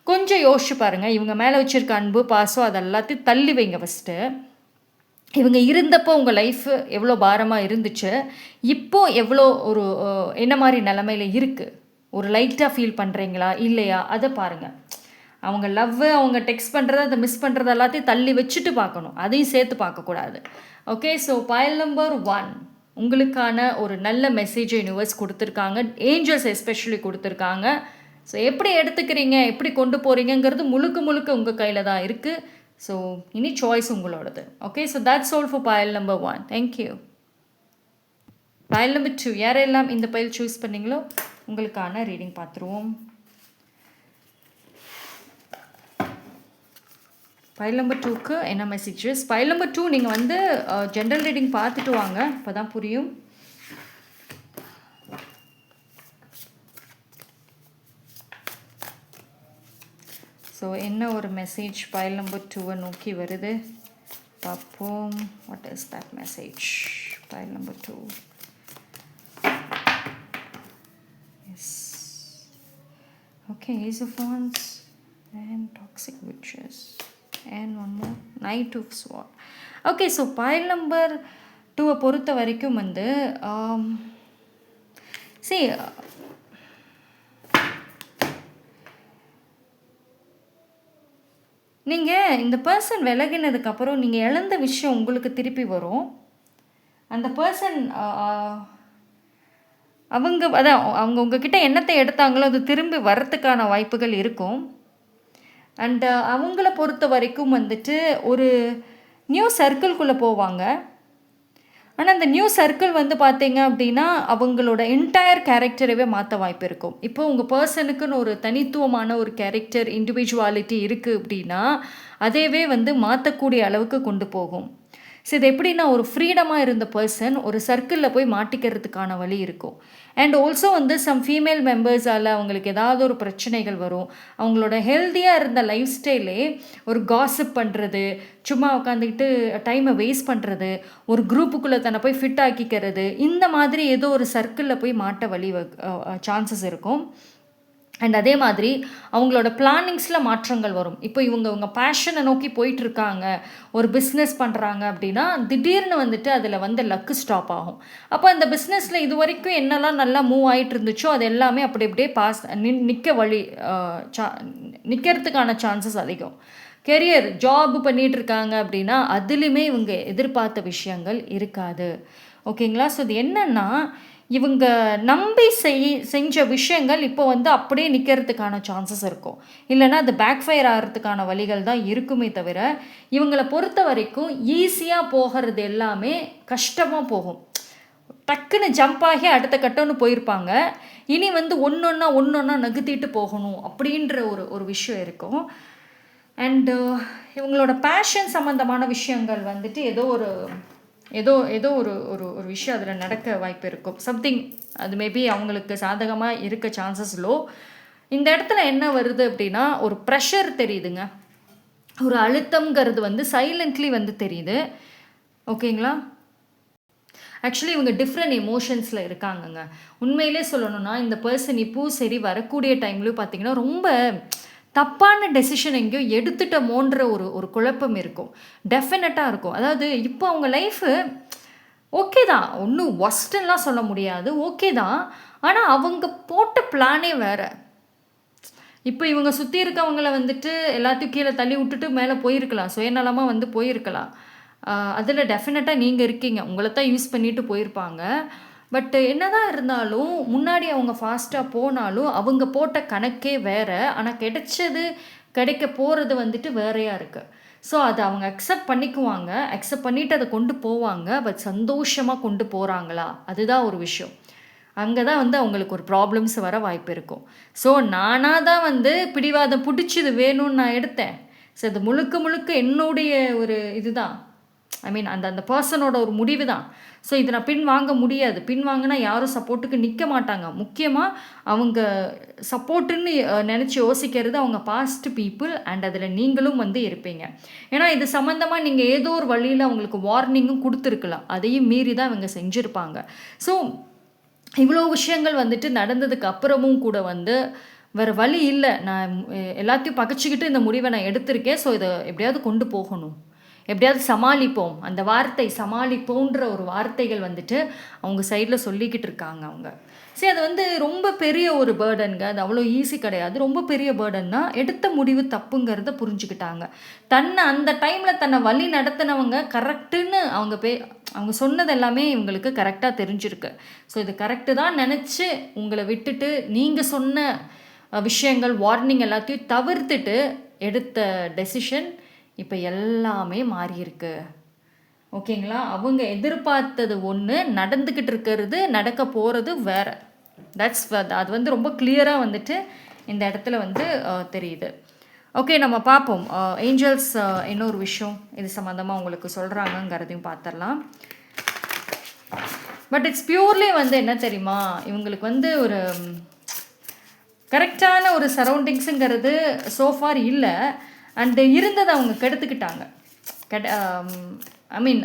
கொஞ்சம் யோசிச்சு பாருங்கள். இவங்க மேலே வச்சுருக்க அன்பு, பாசம் அதெல்லாத்தையும் தள்ளி வைங்க ஃபஸ்ட்டு. இவங்க இருந்தப்போ உங்கள் லைஃப் எவ்வளோ பாரமாக இருந்துச்சு, இப்போது எவ்வளோ ஒரு என்ன மாதிரி நிலமையில் இருக்குது, ஒரு லைட்டாக ஃபீல் பண்ணுறீங்களா இல்லையா, அதை பாருங்கள். அவங்க லவ், அவங்க டெக்ஸ்ட் பண்ணுறது, அதை மிஸ் பண்ணுறது எல்லாத்தையும் தள்ளி வச்சுட்டு பார்க்கணும், அதையும் சேர்த்து பார்க்கக்கூடாது. ஓகே, ஸோ பயல் நம்பர் 1 உங்களுக்கான ஒரு நல்ல மெசேஜ் யூனிவர்ஸ் கொடுத்துருக்காங்க, ஏஞ்சல்ஸ் எஸ்பெஷலி கொடுத்துருக்காங்க. ஸோ எப்படி எடுத்துக்கிறீங்க, எப்படி கொண்டு போகிறீங்கிறது முழுக்க முழுக்க உங்கள் கையில் தான் இருக்குது. ஸோ இனி சாய்ஸ் உங்களோடது. Okay, so that's all for பயல் நம்பர் 1. தேங்க்யூ. பயல் நம்பர் 2 யாரெல்லாம் இந்த பயல் சூஸ் பண்ணிங்களோ உங்களுக்கான ரீடிங் பார்த்துருவோம். பயல் நம்பர் 2க்கு என்ன மெசேஜஸ்? பயல் நம்பர் 2 நீங்கள் வந்து ஜென்ரல் ரீடிங் பார்த்துட்டு வாங்க, இப்போ தான் புரியும். ஸோ என்ன ஒரு மெசேஜ் பயல் நம்பர் 2-ஐ நோக்கி வருது பார்ப்போம். What is that message? File number 2. Yes, okay, Ace of Wands and Toxic Witches and one more, Knight of Swords. Okay, so pile number 2-ஐ பொறுத்த வரைக்கும் வந்து நீங்கள் இந்த பர்சன் விலகினதுக்கப்புறம் நீங்கள் இழந்த விஷயம் உங்களுக்கு திருப்பி வரும். அந்த பர்சன் அவங்க உங்ககிட்ட என்னத்தை எடுத்தாங்களோ அது திரும்பி வரத்துக்கான வாய்ப்புகள் இருக்கும். அண்டு அவங்கள பொறுத்த வரைக்கும் வந்துட்டு ஒரு நியூ சர்க்கிள்குள்ளே போவாங்க. ஆனால் அந்த நியூ சர்க்கிள் வந்து பார்த்தீங்க அப்படின்னா அவங்களோட என்டையர் கேரக்டரவே மாற்ற வாய்ப்பு இருக்கும். இப்போ உங்கள் பர்சனுக்குன்னு ஒரு தனித்துவமான ஒரு கேரக்டர், இண்டிவிஜுவாலிட்டி இருக்குது அப்படின்னா அதேவே வந்து மாற்றக்கூடிய அளவுக்கு கொண்டு போகும். ஸோ இது எப்படின்னா ஒரு ஃப்ரீடமாக இருந்த பர்சன் ஒரு சர்க்கிளில் போய் மாட்டிக்கிறதுக்கான வழி இருக்கும். அண்ட் ஆல்சோ வந்து சம் ஃபீமேல் மெம்பர்ஸால் அவங்களுக்கு ஏதாவது ஒரு பிரச்சனைகள் வரும். அவங்களோட ஹெல்த்தியாக இருந்த லைஃப் ஸ்டைலே ஒரு காசிப் பண்ணுறது, சும்மா உட்காந்துக்கிட்டு டைமை வேஸ்ட் பண்ணுறது, ஒரு குரூப்புக்குள்ளே தன்னை போய் ஃபிட் ஆக்கிக்கிறது, இந்த மாதிரி ஏதோ ஒரு சர்க்கிளில் போய் மாட்ட வழி சான்சஸ் இருக்கும். அண்ட் அதே மாதிரி அவங்களோட பிளானிங்ஸில் மாற்றங்கள் வரும். இப்போ இவங்க பேஷனை நோக்கி போயிட்டுருக்காங்க, ஒரு பிஸ்னஸ் பண்ணுறாங்க அப்படின்னா திடீர்னு வந்துட்டு அதில் வந்து லக்கு ஸ்டாப் ஆகும். அப்போ அந்த பிஸ்னஸில் இது வரைக்கும் என்னெல்லாம் நல்லா மூவ் ஆகிட்டு இருந்துச்சோ அது எல்லாமே அப்படி அப்படியே நிற்கிறதுக்கான சான்சஸ் அதிகம். கெரியர் ஜாப் பண்ணிகிட்டு இருக்காங்க அப்படின்னா அதுலேயுமே இவங்க எதிர்பார்த்த விஷயங்கள் இருக்காது. ஓகேங்களா? ஸோ இது என்னென்னா இவங்க நம்பி செஞ்ச விஷயங்கள் இப்போ வந்து அப்படியே நிற்கிறதுக்கான சான்சஸ் இருக்கும். இல்லைனா அது பேக் ஃபயர் ஆகிறதுக்கான வழிகள் தான் இருக்குமே தவிர இவங்களை பொறுத்த வரைக்கும் ஈஸியாக போகிறது எல்லாமே கஷ்டமாக போகும். டக்குன்னு ஜம்ப் ஆகி அடுத்த கட்டம்னு போயிருப்பாங்க. இனி வந்து ஒன்றொன்னா நகர்த்திட்டு போகணும் அப்படின்ற ஒரு விஷயம் இருக்கும். அண்டு இவங்களோட பேஷன் சம்மந்தமான விஷயங்கள் வந்துட்டு ஏதோ ஒரு விஷயம் அதில் நடக்க வாய்ப்பு இருக்கும். சம்திங் அது மேபி அவங்களுக்கு சாதகமாக இருக்க சான்சஸ் லோ. இந்த இடத்துல என்ன வருது அப்படின்னா ஒரு ப்ரெஷர் தெரியுதுங்க, ஒரு அழுத்தம்ங்கிறது வந்து சைலண்ட்லி வந்து தெரியுது. ஓகேங்களா? ஆக்சுவலி இவங்க டிஃப்ரெண்ட் எமோஷன்ஸில் இருக்காங்கங்க. உண்மையிலே சொல்லணும்னா இந்த பர்சன் இப்போவும் சரி வரக்கூடிய டைம்லையும் பார்த்தீங்கன்னா ரொம்ப தப்பான டெசிஷன் எங்கேயோ எடுத்துட்டோமோன்ற ஒரு குழப்பம் இருக்கும், டெஃபினட்டாக இருக்கும். அதாவது இப்போ அவங்க லைஃபு ஓகே தான், ஒன்றும் ஒஸ்ட்டுன்னெலாம் சொல்ல முடியாது, ஓகே தான். ஆனால் அவங்க போட்ட பிளானே வேறு. இப்போ இவங்க சுற்றி இருக்கவங்கள வந்துட்டு எல்லாத்தையும் கீழே தள்ளி விட்டுட்டு மேலே போயிருக்கலாம், சுயநலமாக வந்து போயிருக்கலாம். அதில் டெஃபினட்டாக நீங்கள் இருக்கீங்க, உங்களை தான் யூஸ் பண்ணிட்டு போயிருப்பாங்க. பட் என்னதான் இருந்தாலும் முன்னாடி அவங்க ஃபாஸ்ட்டாக போனாலும் அவங்க போட்ட கணக்கே வேறு. ஆனால் கிடைக்க போகிறது வந்துட்டு வேறையாக இருக்குது. ஸோ அதை அவங்க அக்செப்ட் பண்ணிக்குவாங்க, அக்செப்ட் பண்ணிவிட்டு அதை கொண்டு போவாங்க. பட் சந்தோஷமாக கொண்டு போகிறாங்களா, அதுதான் ஒரு விஷயம். அங்கே தான் வந்து அவங்களுக்கு ஒரு ப்ராப்ளம்ஸ் வர வாய்ப்பு இருக்கும். ஸோ நானாக தான் வந்து பிடிவாதம் பிடிச்சது வேணும்னு நான் எடுத்தேன். ஸோ அது முழுக்க என்னுடைய ஒரு இதுதான். ஐ மீன் அந்த அந்த பர்சனோட ஒரு முடிவு தான். ஸோ இது நான் பின் வாங்க முடியாது. பின் வாங்கினா யாரும் சப்போர்ட்டுக்கு நிற்க மாட்டாங்க. முக்கியமாக அவங்க சப்போர்ட்டுன்னு நினச்சி யோசிக்கிறது அவங்க பாஸ்ட் பீப்புள் அண்ட் அதில் நீங்களும் வந்து இருப்பீங்க. ஏன்னா இது சம்மந்தமாக நீங்கள் ஏதோ ஒரு வழியில் அவங்களுக்கு வார்னிங்கும் கொடுத்துருக்கலாம். அதையும் மீறி தான் இவங்க செஞ்சுருப்பாங்க. ஸோ இவ்வளோ விஷயங்கள் வந்துட்டு நடந்ததுக்கு அப்புறமும் கூட வந்து வேறு வழி இல்லை, நான் எல்லாத்தையும் பகைச்சிக்கிட்டு இந்த முடிவை நான் எடுத்திருக்கேன், ஸோ இதை எப்படியாவது கொண்டு போகணும், எப்படியாவது சமாளிப்போம், அந்த வார்த்தை சமாளிப்போன்ற ஒரு வார்த்தைகள் வந்துட்டு அவங்க சைடில் சொல்லிக்கிட்டு இருக்காங்க அவங்க. சரி, அது வந்து ரொம்ப பெரிய ஒரு பேர்டனுங்க, அது அவ்வளோ ஈஸி கிடையாது, ரொம்ப பெரிய பேர்டன் தான். எடுத்த முடிவு தப்புங்கிறத புரிஞ்சுக்கிட்டாங்க. தன்னை அந்த டைமில் தன்னை வழி நடத்தினவங்க கரெக்டுன்னு அவங்க சொன்னது எல்லாமே இவங்களுக்கு கரெக்டாக தெரிஞ்சிருக்கு. ஸோ இது கரெக்டு தான் நினச்சி உங்களை விட்டுட்டு நீங்கள் சொன்ன விஷயங்கள் வார்னிங் எல்லாத்தையும் தவிர்த்துட்டு எடுத்த டெசிஷன் இப்போ எல்லாமே மாறியிருக்கு. ஓகேங்களா? அவங்க எதிர்பார்த்தது ஒன்று, நடந்துக்கிட்டு இருக்கிறது நடக்க போகிறது வேறு. அது வந்து ரொம்ப கிளியராக வந்துட்டு இந்த இடத்துல வந்து தெரியுது. ஓகே, நம்ம பார்ப்போம் ஏஞ்சல்ஸ் இன்னொரு விஷயம் இது சம்மந்தமாக உங்களுக்கு சொல்கிறாங்கங்கிறதையும் பார்த்துடலாம். பட் இட்ஸ் பியூர்லி வந்து என்ன தெரியுமா, இவங்களுக்கு வந்து ஒரு கரெக்டான ஒரு சரௌண்டிங்ஸுங்கிறது சோஃபார் இல்லை. அண்டு இருந்ததை அவங்க கெடுத்துக்கிட்டாங்க. ஐ மீன்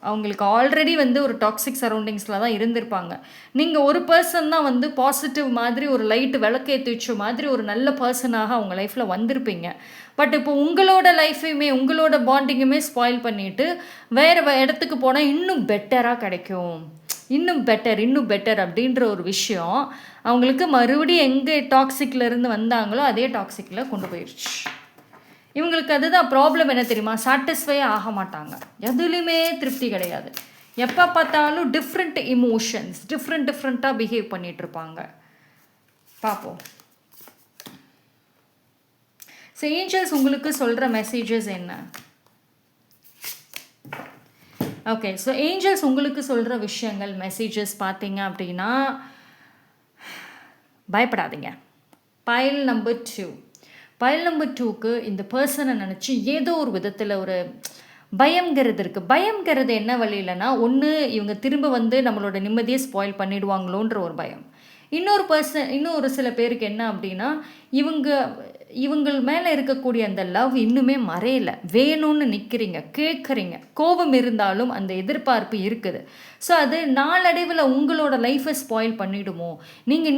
அவங்களுக்கு ஆல்ரெடி வந்து ஒரு டாக்ஸிக் சரௌண்டிங்ஸில் தான் இருந்திருப்பாங்க. நீங்கள் ஒரு பர்சன் தான் வந்து பாசிட்டிவ் மாதிரி ஒரு லைட்டு விளக்கேற்றி வச்ச மாதிரி ஒரு நல்ல பர்சனாக அவங்க லைஃப்பில் வந்திருப்பீங்க. பட் இப்போ உங்களோட லைஃபையுமே உங்களோட பாண்டிங்குமே ஸ்பாயில் பண்ணிவிட்டு வேறு இடத்துக்கு போனால் இன்னும் பெட்டராக கிடைக்கும், இன்னும் பெட்டர் அப்படின்ற ஒரு விஷயம் அவங்களுக்கு மறுபடியும் எங்கே டாக்ஸிக்கில் இருந்து வந்தாங்களோ அதே டாக்ஸிக்கில் கொண்டு போயிடுச்சு. இவங்களுக்கு அதுதான் ப்ராப்ளம். என்ன தெரியுமா, சாட்டிஸ்ஃபை ஆக மாட்டாங்க, எதுலேயுமே திருப்தி கிடையாது. எப்போ பார்த்தாலும் டிஃப்ரெண்ட் இமோஷன்ஸ் டிஃப்ரெண்ட்டாக பிஹேவ் பண்ணிகிட்ருப்பாங்க. பார்ப்போம். ஸோ ஏஞ்சல்ஸ் உங்களுக்கு சொல்கிற மெசேஜஸ் என்ன? ஓகே, ஸோ ஏஞ்சல்ஸ் உங்களுக்கு சொல்கிற விஷயங்கள் மெசேஜஸ் பார்த்தீங்க அப்படின்னா, பயப்படாதீங்க. பைல் நம்பர் 2க்கு இந்த பர்சனை நினச்சி ஏதோ ஒரு விதத்தில் ஒரு பயம்ங்கிறது இருக்குது. பயம்ங்கிறது என்ன வழியிலனா, ஒன்று இவங்க திரும்ப வந்து நம்மளோட நிம்மதியை ஸ்பாயில் பண்ணிடுவாங்களோன்ற ஒரு பயம். இன்னும் ஒரு சில பேருக்கு என்ன அப்படின்னா, இவங்கள் மேலே இருக்கக்கூடிய அந்த லவ் இன்னுமே மறையலை, வேணும்னு நிற்கிறீங்க, கேட்குறீங்க, கோபம் இருந்தாலும் அந்த எதிர்பார்ப்பு இருக்குது. ஸோ அது நாளடைவில் உங்களோட லைஃப்பை ஸ்பாயில் பண்ணிவிடுமோ,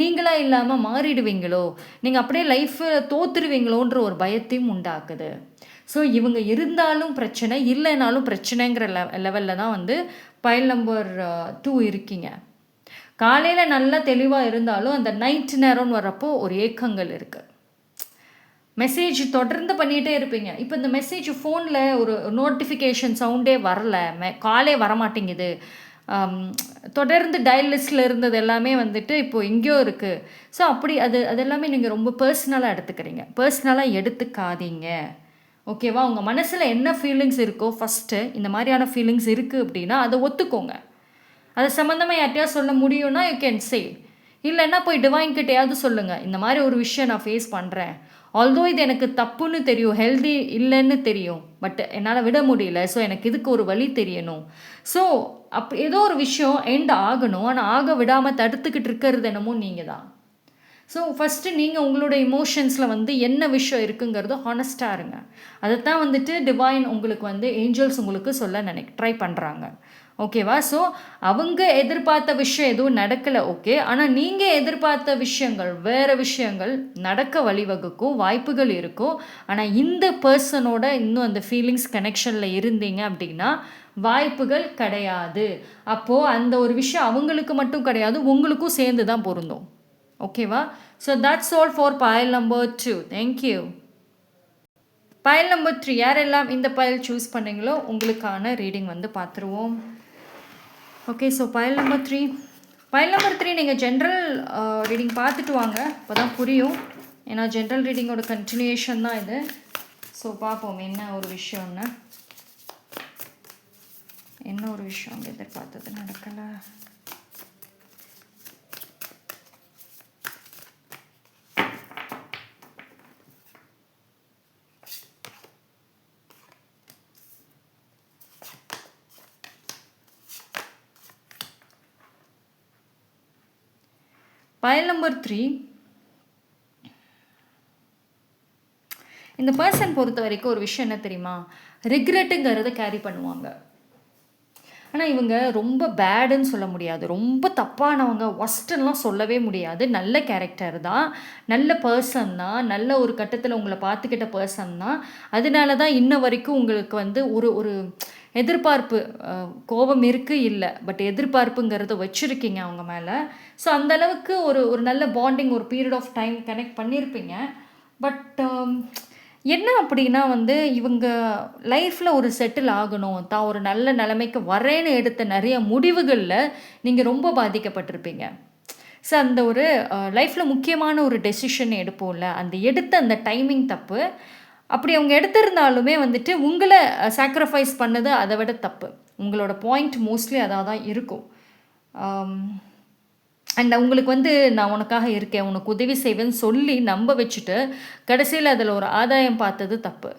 நீங்களாக இல்லாமல் மாறிடுவீங்களோ, நீங்கள் அப்படியே லைஃப்பை தோற்றுருவீங்களோன்ற ஒரு பயத்தையும் உண்டாக்குது. ஸோ இவங்க இருந்தாலும் பிரச்சனை, இல்லைனாலும் பிரச்சனைங்கிற லெவலில் தான் வந்து பைல் நம்பர் 2 இருக்கீங்க. காலையில் நல்லா தெளிவாக இருந்தாலும் அந்த நைட் நேரம்னு வர்றப்போ ஒரு ஏக்கங்கள் இருக்குது. மெசேஜ் தொடர்ந்து பண்ணிகிட்டே இருப்பீங்க. இப்போ இந்த மெசேஜ் ஃபோனில் ஒரு நோட்டிஃபிகேஷன் சவுண்டே வரல, காலே வரமாட்டேங்குது, தொடர்ந்து டயல் லிஸ்ட்டில் இருந்தது எல்லாமே வந்துட்டு இப்போது எங்கேயோ இருக்குது. ஸோ அப்படி அது எல்லாமே நீங்கள் ரொம்ப பர்சனலாக எடுத்துக்கிறீங்க. பர்சனலாக எடுத்துக்காதீங்க, ஓகேவா? உங்கள் மனசில் என்ன ஃபீலிங்ஸ் இருக்கோ ஃபஸ்ட்டு, இந்த மாதிரியான ஃபீலிங்ஸ் இருக்குது அப்படின்னா அதை ஒத்துக்கோங்க. அது சம்மந்தமாக யார்ட்டையா சொல்ல முடியும்னா யூ கேன் சே, இல்லைன்னா போய் டிவைன்கிட்டையாவது சொல்லுங்கள், இந்த மாதிரி ஒரு விஷயம் நான் ஃபேஸ் பண்ணுறேன், ஆல்தோ இது எனக்கு தப்புன்னு தெரியும், ஹெல்தி இல்லைன்னு தெரியும், பட் என்னால் விட முடியல, ஸோ எனக்கு இதுக்கு ஒரு வழி தெரியணும். ஸோ ஏதோ ஒரு விஷயம் எண்ட் ஆகணும், ஆனால் ஆக விடாமல் தடுத்துக்கிட்டு இருக்கிறது என்னமோ நீங்கள் தான். ஸோ ஃபஸ்ட்டு நீங்கள் உங்களோட இமோஷன்ஸில் வந்து என்ன விஷயம் இருக்குங்கிறத ஹானஸ்ட்டாக இருங்க. அதைத்தான் வந்துட்டு டிவைன் உங்களுக்கு வந்து ஏஞ்சல்ஸ் உங்களுக்கு சொல்ல ட்ரை பண்ணுறாங்க, ஓகேவா? ஸோ அவங்க எதிர்பார்த்த விஷயம் எதுவும் நடக்கலை, ஓகே, ஆனால் நீங்கள் எதிர்பார்த்த விஷயங்கள் வேறு விஷயங்கள் நடக்க வழிவகுக்கும், வாய்ப்புகள் இருக்கும். ஆனால் இந்த பர்சனோட இன்னும் அந்த ஃபீலிங்ஸ் கனெக்ஷனில் இருந்தீங்க அப்படின்னா வாய்ப்புகள் கிடையாது. அப்போது அந்த ஒரு விஷயம் அவங்களுக்கு மட்டும் கிடையாது, உங்களுக்கும் சேர்ந்து தான் பொருந்தும், ஓகேவா? So that's all for file number 2. Thank you. File number 3 யாரெல்லாம் இந்த பைல் சூஸ் பண்ணீங்களோ உங்களுக்கான ரீடிங் வந்து பார்த்துருவோம். ஓகே, ஸோ பைல் நம்பர் 3 நீங்கள் ஜென்ரல் ரீடிங் பார்த்துட்டு வாங்க, இப்போ தான் புரியும். ஏன்னா ஜென்ரல் ரீடிங்கோட கண்டினியூஷன் தான் இது. ஸோ பார்ப்போம் என்ன ஒரு விஷயம்னு. எதிர்பார்த்தது நடக்கலை. பைல் நம்பர் 3, இந்த பர்சன் பொறுத்த வரைக்கும் ஒரு விஷயம் என்ன தெரியுமா, ரிக்ரெட்டுங்கிறத கேரி பண்ணுவாங்க. ஆனால் இவங்க ரொம்ப பேடுன்னு சொல்ல முடியாது, ரொம்ப தப்பானவங்க, ஒஸ்ட்டுன்னெலாம் சொல்லவே முடியாது. நல்ல கேரக்டர் தான், நல்ல பர்சன் தான், நல்ல ஒரு கட்டத்தில் உங்களை பார்த்துக்கிட்ட பர்சன் தான். அதனால தான் இன்ன வரைக்கும் உங்களுக்கு வந்து ஒரு ஒரு எதிர்பார்ப்பு, கோபம் இருக்குது இல்லை, பட் எதிர்பார்ப்புங்கிறத வச்சுருக்கீங்க அவங்க மேலே. ஸோ அந்தளவுக்கு ஒரு ஒரு நல்ல பாண்டிங், ஒரு பீரியட் ஆஃப் டைம் கனெக்ட் பண்ணியிருப்பீங்க. பட் என்ன அப்படின்னா வந்து இவங்க லைஃப்பில் ஒரு செட்டில் ஆகணும், தான் ஒரு நல்ல நிலைமைக்கு வரேன்னு எடுத்த நிறைய முடிவுகளில் நீங்கள் ரொம்ப பாதிக்கப்பட்டிருப்பீங்க. ஸோ அந்த ஒரு லைஃப்பில் முக்கியமான ஒரு டெசிஷன் எடுப்போம்ல, அந்த எடுத்த அந்த டைமிங் தப்பு. அப்படி அவங்க எடுத்திருந்தாலுமே வந்துட்டு உங்களை சாக்ரிஃபைஸ் பண்ணது அதை விட தப்பு. உங்களோட பாயிண்ட் மோஸ்ட்லி அதாக தான் இருக்கும். அண்ட் உங்களுக்கு வந்து நான் உனக்காக இருக்கேன், உனக்கு உதவி செய்வேன்னு சொல்லி நம்ப வச்சுட்டு கடைசியில் அதில் ஒரு ஆதாயம் பார்த்தது தப்பு.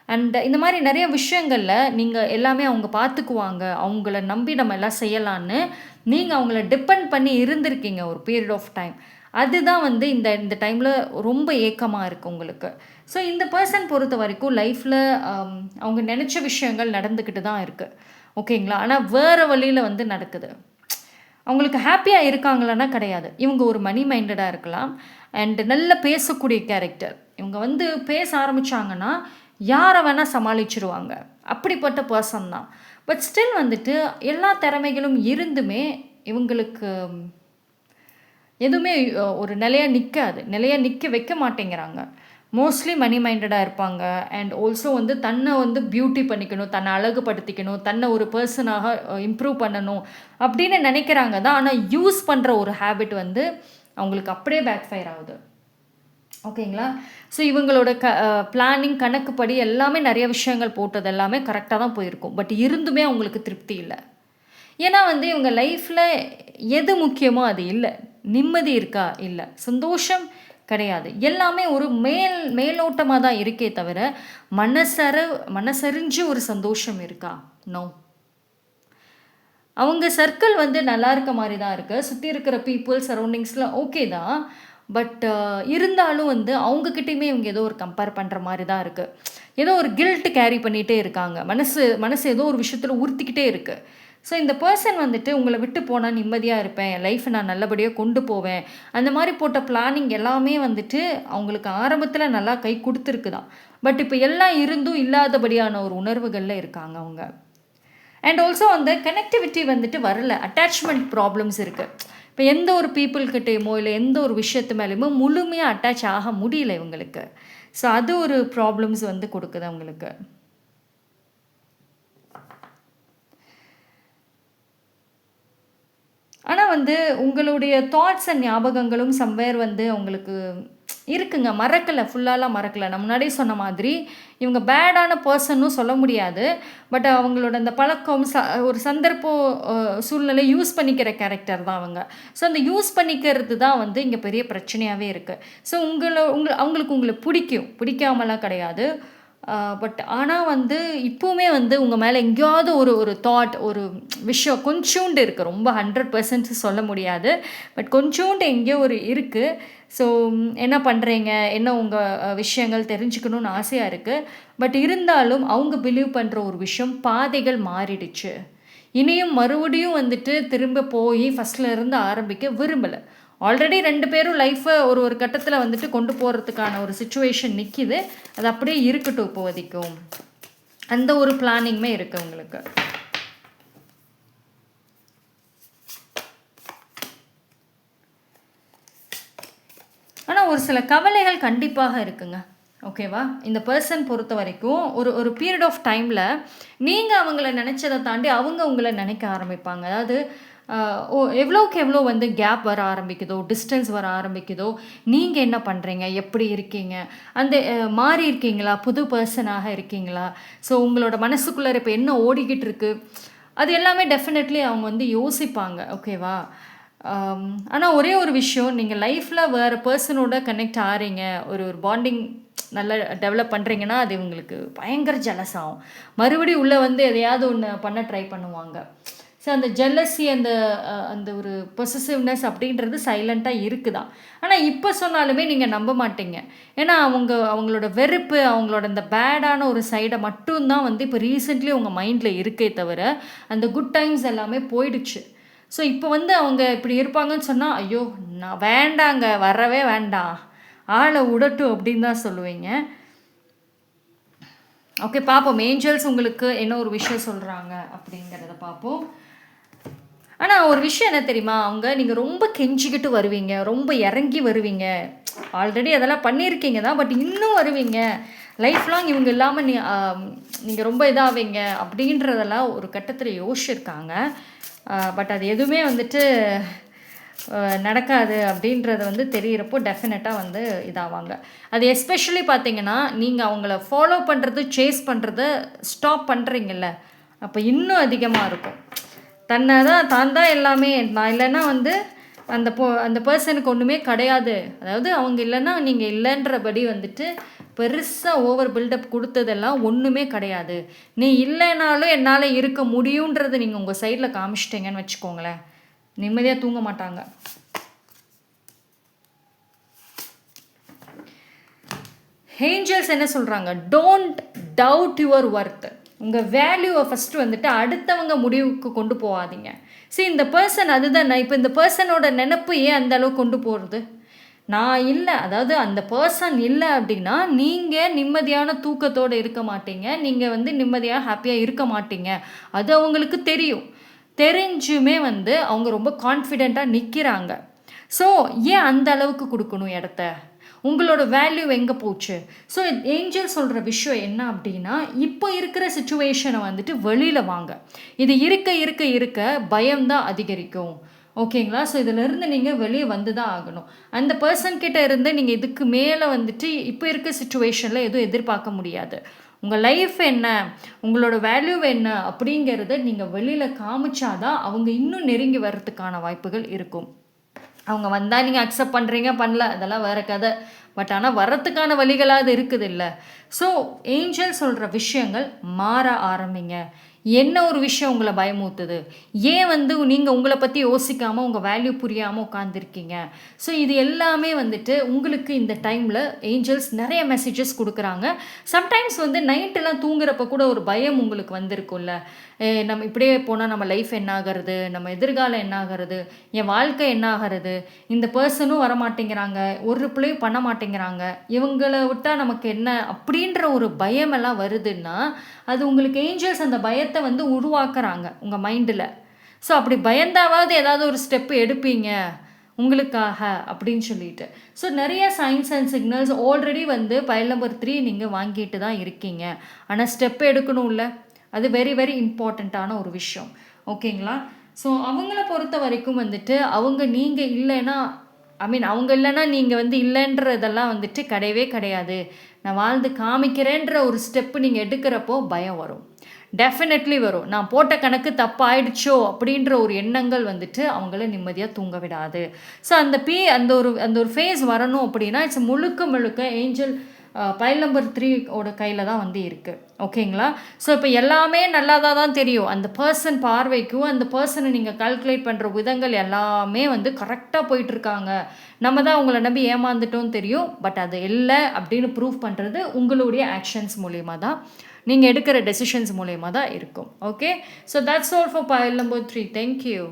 அண்ட் இந்த மாதிரி நிறைய விஷயங்களில் நீங்கள் எல்லாமே அவங்க பார்த்துக்குவாங்க, அவங்கள நம்பி நம்ம எல்லாம் செய்யலான்னு நீங்கள் அவங்கள டிபெண்ட் பண்ணி இருந்திருக்கீங்க ஒரு பீரியட் ஆஃப் டைம். அதுதான் வந்து இந்த இந்த டைமில் ரொம்ப ஏக்கமாக இருக்குது உங்களுக்கு. ஸோ இந்த பர்சன் பொறுத்த வரைக்கும் லைஃப்பில் அவங்க நினச்ச விஷயங்கள் நடந்துக்கிட்டு தான் இருக்குது, ஓகேங்களா. ஆனால் வேறு வழியில் வந்து நடக்குது. அவங்களுக்கு ஹாப்பியாக இருக்காங்களான்னா கிடையாது. இவங்க ஒரு மணி மைண்டடாக இருக்கலாம். அண்ட் நல்ல பேசக்கூடிய கேரக்டர். இவங்க வந்து பேச ஆரம்பித்தாங்கன்னா யாரை வேணால் சமாளிச்சிருவாங்க, அப்படிப்பட்ட பர்சன் தான். பட் ஸ்டில் வந்துட்டு எல்லா திறமைகளும் இருந்துமே இவங்களுக்கு எதுவுமே ஒரு நிலையாக நிற்காது, நிலையாக நிற்க வைக்க மாட்டேங்கிறாங்க. மோஸ்ட்லி மணி மைண்டடாக இருப்பாங்க. அண்ட் ஆல்சோ வந்து தன்னை வந்து பியூட்டி பண்ணிக்கணும், தன்னை அழகுபடுத்திக்கணும், தன்னை ஒரு பர்சனாக இம்ப்ரூவ் பண்ணணும் அப்படின்னு நினைக்கிறாங்க தான். ஆனால் யூஸ் பண்ணுற ஒரு ஹேபிட் வந்து அவங்களுக்கு அப்படியே பேக் ஃபயர் ஆகுது, ஓகேங்களா. ஸோ இவங்களோட பிளானிங் கணக்குப்படி எல்லாமே நிறைய விஷயங்கள் போட்டது எல்லாமே கரெக்டாக தான் போயிருக்கும். பட் இருந்துமே அவங்களுக்கு திருப்தி இல்லை. ஏன்னா வந்து இவங்க லைஃப்பில் எது முக்கியமோ அது இல்லை. நிம்மதி இருக்கா இல்லை, சந்தோஷம் கிடையாது. எல்லாமே ஒரு மேலோட்டமாக தான் இருக்கே தவிர மனசறிஞ்சு ஒரு சந்தோஷம் இருக்கா? நோ. அவங்க சர்க்கிள் வந்து நல்லா இருக்க மாதிரி தான் இருக்குது, சுற்றி இருக்கிற பீப்புள் சரௌண்டிங்ஸில் ஓகே தான். பட் இருந்தாலும் வந்து அவங்கக்கிட்டையுமே இவங்க ஏதோ ஒரு கம்பேர் பண்ணுற மாதிரி தான் இருக்குது. ஏதோ ஒரு கில்ட் கேரி பண்ணிகிட்டே இருக்காங்க, மனசு ஏதோ ஒரு விஷயத்தில் உறுத்திக்கிட்டே இருக்குது. ஸோ இந்த பர்சன் வந்துட்டு உங்களை விட்டு போனால் நிம்மதியாக இருப்பேன், என் லைஃப்பை நான் நல்லபடியாக கொண்டு போவேன், அந்த மாதிரி போட்ட பிளானிங் எல்லாமே வந்துட்டு அவங்களுக்கு ஆரம்பத்தில் நல்லா கை கொடுத்துருக்குதான். பட் இப்போ எல்லாம் இருந்தும் இல்லாதபடியான ஒரு உணர்வுகளில் இருக்காங்க அவங்க. அண்ட் ஆல்சோ அந்த கனெக்டிவிட்டி வந்துட்டு வரல, அட்டாச்மெண்ட் ப்ராப்ளம்ஸ் இருக்குது. இப்போ எந்த ஒரு பீப்புள்கிட்டையுமோ இல்லை எந்த ஒரு விஷயத்து மேலேயுமோ முழுமையாக அட்டாச் ஆக முடியல இவங்களுக்கு. ஸோ அது ஒரு ப்ராப்ளம்ஸ் வந்து கொடுக்குது அவங்களுக்கு. ஆனால் வந்து உங்களுடைய தாட்ஸ் அண்ட் ஞாபகங்களும் சம்வேர் வந்து அவங்களுக்கு இருக்குங்க, மறக்கலை, ஃபுல்லாலாம் மறக்கலை. நான் முன்னாடியே சொன்ன மாதிரி இவங்க பேடான பர்சன்னும் சொல்ல முடியாது. பட் அவங்களோட அந்த பழக்கம் ஒரு சந்தர்ப்பம் சூழ்நிலை யூஸ் பண்ணிக்கிற கேரக்டர் தான் அவங்க. ஸோ அந்த யூஸ் பண்ணிக்கிறது தான் வந்து இங்கே பெரிய பிரச்சனையாகவே இருக்குது. ஸோ அவங்களுக்கு உங்களை பிடிக்காமலாம் கிடையாது. பட் ஆனால் வந்து இப்போவுமே வந்து உங்கள் மேலே எங்கேயாவது ஒரு தாட், ஒரு விஷயம் கொஞ்சோண்டு இருக்குது, ரொம்ப 100% சொல்ல முடியாது, பட் கொஞ்சோண்டு எங்கேயோ ஒரு இருக்குது. ஸோ என்ன பண்ணுறீங்க, என்ன உங்கள் விஷயங்கள் தெரிஞ்சுக்கணுன்னு ஆசையாக இருக்குது. பட் இருந்தாலும் அவங்க பிலீவ் பண்ணுற ஒரு விஷயம், பாதைகள் மாறிடுச்சு, இனியும் மறுபடியும் வந்துட்டு திரும்ப போய் ஃபஸ்ட்லேருந்து ஆரம்பிக்க விரும்பலை. ஆல்ரெடி 2 பேரும் லைஃப்பை ஒரு கட்டத்தில் வந்துட்டு கொண்டு போகிறதுக்கான ஒரு சிச்சுவேஷன் நிற்கிது. அது அப்படியே இருக்கட்டும் இப்போதைக்கும், அந்த ஒரு பிளானிங்குமே இருக்குது உங்களுக்கு. ஆனால் ஒரு சில கவலைகள் கண்டிப்பாக இருக்குங்க, ஓகேவா. இந்த பர்சன் பொறுத்த வரைக்கும் ஒரு பீரியட் ஆஃப் டைமில் நீங்கள் அவங்கள நினச்சதை தாண்டி அவங்க உங்களை நினைக்க ஆரம்பிப்பாங்க. அதாவது எவ்வளோக்கு எவ்வளோ வந்து கேப் வர ஆரம்பிக்குதோ, டிஸ்டன்ஸ் வர ஆரம்பிக்குதோ, நீங்கள் என்ன பண்ணுறீங்க, எப்படி இருக்கீங்க, அந்த மாறி இருக்கீங்களா, புது பர்சனாக இருக்கீங்களா, ஸோ உங்களோட மனசுக்குள்ளே இப்போ என்ன ஓடிக்கிட்டு இருக்கு, அது எல்லாமே டெஃபினெட்லி அவங்க வந்து யோசிப்பாங்க, ஓகேவா. ஆனால் ஒரே ஒரு விஷயம், நீங்கள் லைஃப்பில் வேறு பர்சனோட கனெக்ட் ஆகிறீங்க, ஒரு பாண்டிங் நல்லா டெவலப் பண்ணுறீங்கன்னா அது இவங்களுக்கு பயங்கர ஜெலஸ் ஆகும். மறுபடியும் உள்ளே வந்து எதையாவது ஒன்று பண்ண ட்ரை பண்ணுவாங்க. ஸோ அந்த ஜெல்லசி அந்த அந்த ஒரு பொசசிவ்னஸ் அப்படின்றது சைலண்ட்டாக இருக்குதான். ஆனால் இப்போ சொன்னாலுமே நீங்கள் நம்ப மாட்டீங்க. ஏன்னா அவங்களோட வெறுப்பு, அவங்களோட அந்த பேடான ஒரு சைடை மட்டும்தான் வந்து இப்போ ரீசெண்ட்லி உங்கள் மைண்டில் இருக்கே தவிர, அந்த குட் டைம்ஸ் எல்லாமே போயிடுச்சு. ஸோ இப்போ வந்து அவங்க இப்படி இருப்பாங்கன்னு சொன்னால், ஐயோ நான் வேண்டாங்க, வரவே வேண்டாம், ஆளை விடட்டும் அப்படின்னு தான் சொல்லுவீங்க. ஓகே, பார்ப்போம் ஏஞ்சல்ஸ் உங்களுக்கு என்ன ஒரு விஷயம் சொல்கிறாங்க அப்படிங்கிறத பார்ப்போம். ஆனால் ஒரு விஷயம் என்ன தெரியுமா, நீங்கள் ரொம்ப கெஞ்சிக்கிட்டு வருவீங்க, ரொம்ப இறங்கி வருவீங்க, ஆல்ரெடி அதெல்லாம் பண்ணியிருக்கீங்க தான், பட் இன்னும் வருவீங்க, லைஃப் லாங் இவங்க இல்லாமல் நீங்கள் ரொம்ப இதாவீங்க அப்படின்றதெல்லாம் ஒரு கட்டத்தில் யோசிச்சிருக்காங்க. பட் அது எதுவுமே வந்துட்டு நடக்காது அப்படின்றது வந்து தெரிகிறப்போ டெஃபினட்டாக வந்து இதாவாங்க. அது எஸ்பெஷலி பார்த்தீங்கன்னா, நீங்கள் அவங்கள ஃபாலோ பண்ணுறது, சேஸ் பண்ணுறத ஸ்டாப் பண்ணுறீங்கல்ல, அப்போ இன்னும் அதிகமாக இருக்கும். தான் தான் எல்லாமே, நான் இல்லைன்னா வந்து அந்த பர்சனுக்கு ஒன்றுமே கிடையாது, அதாவது அவங்க இல்லைன்னா நீங்கள் இல்லைன்றபடி வந்துட்டு பெருசாக ஓவர் பில்டப் கொடுத்ததெல்லாம் ஒன்றுமே கிடையாது, நீ இல்லைனாலும் என்னால் இருக்க முடியுன்றது நீங்கள் உங்கள் சைடில் காமிச்சிட்டிங்கன்னு வச்சுக்கோங்களேன், நிம்மதியாக தூங்க மாட்டாங்க. ஏஞ்சல்ஸ் என்ன சொல்கிறாங்க, டோன்ட் டவுட் யுவர் ஒர்த். உங்கள் வேல்யூவை ஃபஸ்ட்டு வந்துட்டு அடுத்தவங்க முடிவுக்கு கொண்டு போகாதீங்க. சரி, இந்த பர்சன் அதுதான், இப்போ இந்த பர்சனோட நினப்பு ஏன் அந்த அளவுக்கு கொண்டு போகிறது, நான் இல்லை, அதாவது அந்த பர்சன் இல்லை அப்படின்னா நீங்கள் நிம்மதியான தூக்கத்தோடு இருக்க மாட்டீங்க, நீங்கள் வந்து நிம்மதியாக ஹாப்பியாக இருக்க மாட்டீங்க, அது அவங்களுக்கு தெரியும். தெரிஞ்சுமே வந்து அவங்க ரொம்ப கான்ஃபிடெண்ட்டாக நிற்கிறாங்க. ஸோ ஏன் அந்த அளவுக்கு கொடுக்கணும் இடத்த, உங்களோட வேல்யூ எங்கே போச்சு? ஸோ ஏஞ்சல் சொல்கிற விஷயம் என்ன அப்படின்னா, இப்போ இருக்கிற சுச்சுவேஷனை வந்துட்டு வெளியில் வாங்க, இது இருக்க இருக்க இருக்க பயம்தான் அதிகரிக்கும். ஓகேங்களா? ஸோ இதிலிருந்து நீங்கள் வெளியே வந்து தான் ஆகணும். அந்த பர்சன்கிட்ட இருந்து நீங்கள் இதுக்கு மேலே வந்துட்டு இப்போ இருக்க சுச்சுவேஷனில் எதுவும் எதிர்பார்க்க முடியாது. உங்கள் லைஃப் என்ன, உங்களோட வேல்யூ என்ன அப்படிங்கிறத நீங்கள் வெளியில் காமிச்சாதான் அவங்க இன்னும் நெருங்கி வர்றதுக்கான வாய்ப்புகள் இருக்கும். அவங்க வந்தால் நீங்கள் அக்செப்ட் பண்ணுறீங்க, பண்ணல, அதெல்லாம் வேறு கதை. பட் ஆனால் வர்றதுக்கான வழிகளாக அது இருக்குது இல்லை. ஸோ ஏஞ்சல் சொல்கிற விஷயங்கள் மாற ஆரம்பிங்க. என்ன ஒரு விஷயம் உங்களை பயமூத்துது, ஏன் வந்து நீங்கள் உங்களை பற்றி யோசிக்காமல் உங்கள் வேல்யூ புரியாமல் உட்காந்துருக்கீங்க. ஸோ இது எல்லாமே வந்துட்டு உங்களுக்கு இந்த டைமில் ஏஞ்சல்ஸ் நிறைய மெசேஜஸ் கொடுக்குறாங்க. சம்டைம்ஸ் வந்து நைட்டெல்லாம் தூங்குறப்ப கூட ஒரு பயம் உங்களுக்கு வந்திருக்கும்ல, நம்ம இப்படியே போனால் நம்ம லைஃப் என்ன ஆகிறது, நம்ம எதிர்காலம் என்ன ஆகிறது, என் வாழ்க்கை என்ன ஆகிறது, இந்த பர்சனும் வரமாட்டேங்கிறாங்க, ஒரு ரிப்ளையும் பண்ண மாட்டேங்கிறாங்க, இவங்களை விட்டால் நமக்கு என்ன அப்படின்ற ஒரு பயமெல்லாம் வருதுன்னா, அது உங்களுக்கு ஏஞ்சல்ஸ் அந்த பயத்தை வந்து உருவாக்குறாங்க உங்கள் மைண்டில். ஸோ அப்படி பயந்தாவது ஏதாவது ஒரு ஸ்டெப்பு எடுப்பீங்க உங்களுக்காக அப்படின்னு சொல்லிட்டு. ஸோ நிறைய சைன்ஸ் அண்ட் சிக்னல்ஸ் ஆல்ரெடி வந்து பைல் நம்பர் 3 நீங்கள் வாங்கிட்டு தான் இருக்கீங்க. ஆனால் ஸ்டெப் எடுக்கணும்ல, அது வெரி வெரி இம்பார்ட்டண்ட்டான ஒரு விஷயம். ஓகேங்களா? ஸோ அவங்கள பொறுத்த வரைக்கும் வந்துட்டு நீங்கள் இல்லைன்னா, அவங்க இல்லைன்னா நீங்கள் வந்து இல்லைன்றதெல்லாம் வந்துட்டு கிடையவே கிடையாது. நான் வாழ்ந்து காமிக்கிறேன்ற ஒரு ஸ்டெப்பு நீங்கள் எடுக்கிறப்போ பயம் வரும், டெஃபினெட்லி வரும். நான் போட்ட கணக்கு தப்பாயிடுச்சோ அப்படின்ற ஒரு எண்ணங்கள் வந்துட்டு அவங்கள நிம்மதியாக தூங்க விடாது. ஸோ அந்த ஒரு ஃபேஸ் வரணும் அப்படின்னா இட்ஸ் முழுக்க ஏஞ்சல் பைல் நம்பர் 3 ஓட கையில் தான் வந்து இருக்குது. ஓகேங்களா? ஸோ இப்போ எல்லாமே நல்லதாக தான் தெரியும், அந்த பர்சன் பார்வைக்கும் அந்த பர்சனை நீங்கள் கால்குலேட் பண்ணுற விதங்கள் எல்லாமே வந்து கரெக்டாக போயிட்டுருக்காங்க, நம்ம தான் உங்களை நம்பி ஏமாந்துட்டோன்னு தெரியும். பட் அது இல்லை அப்படின்னு ப்ரூவ் பண்ணுறது உங்களுடைய ஆக்ஷன்ஸ் மூலயமா தான், நீங்கள் எடுக்கிற டெசிஷன்ஸ் மூலயமா தான் இருக்கும். Okay, so that's all for file number 3. Thank you.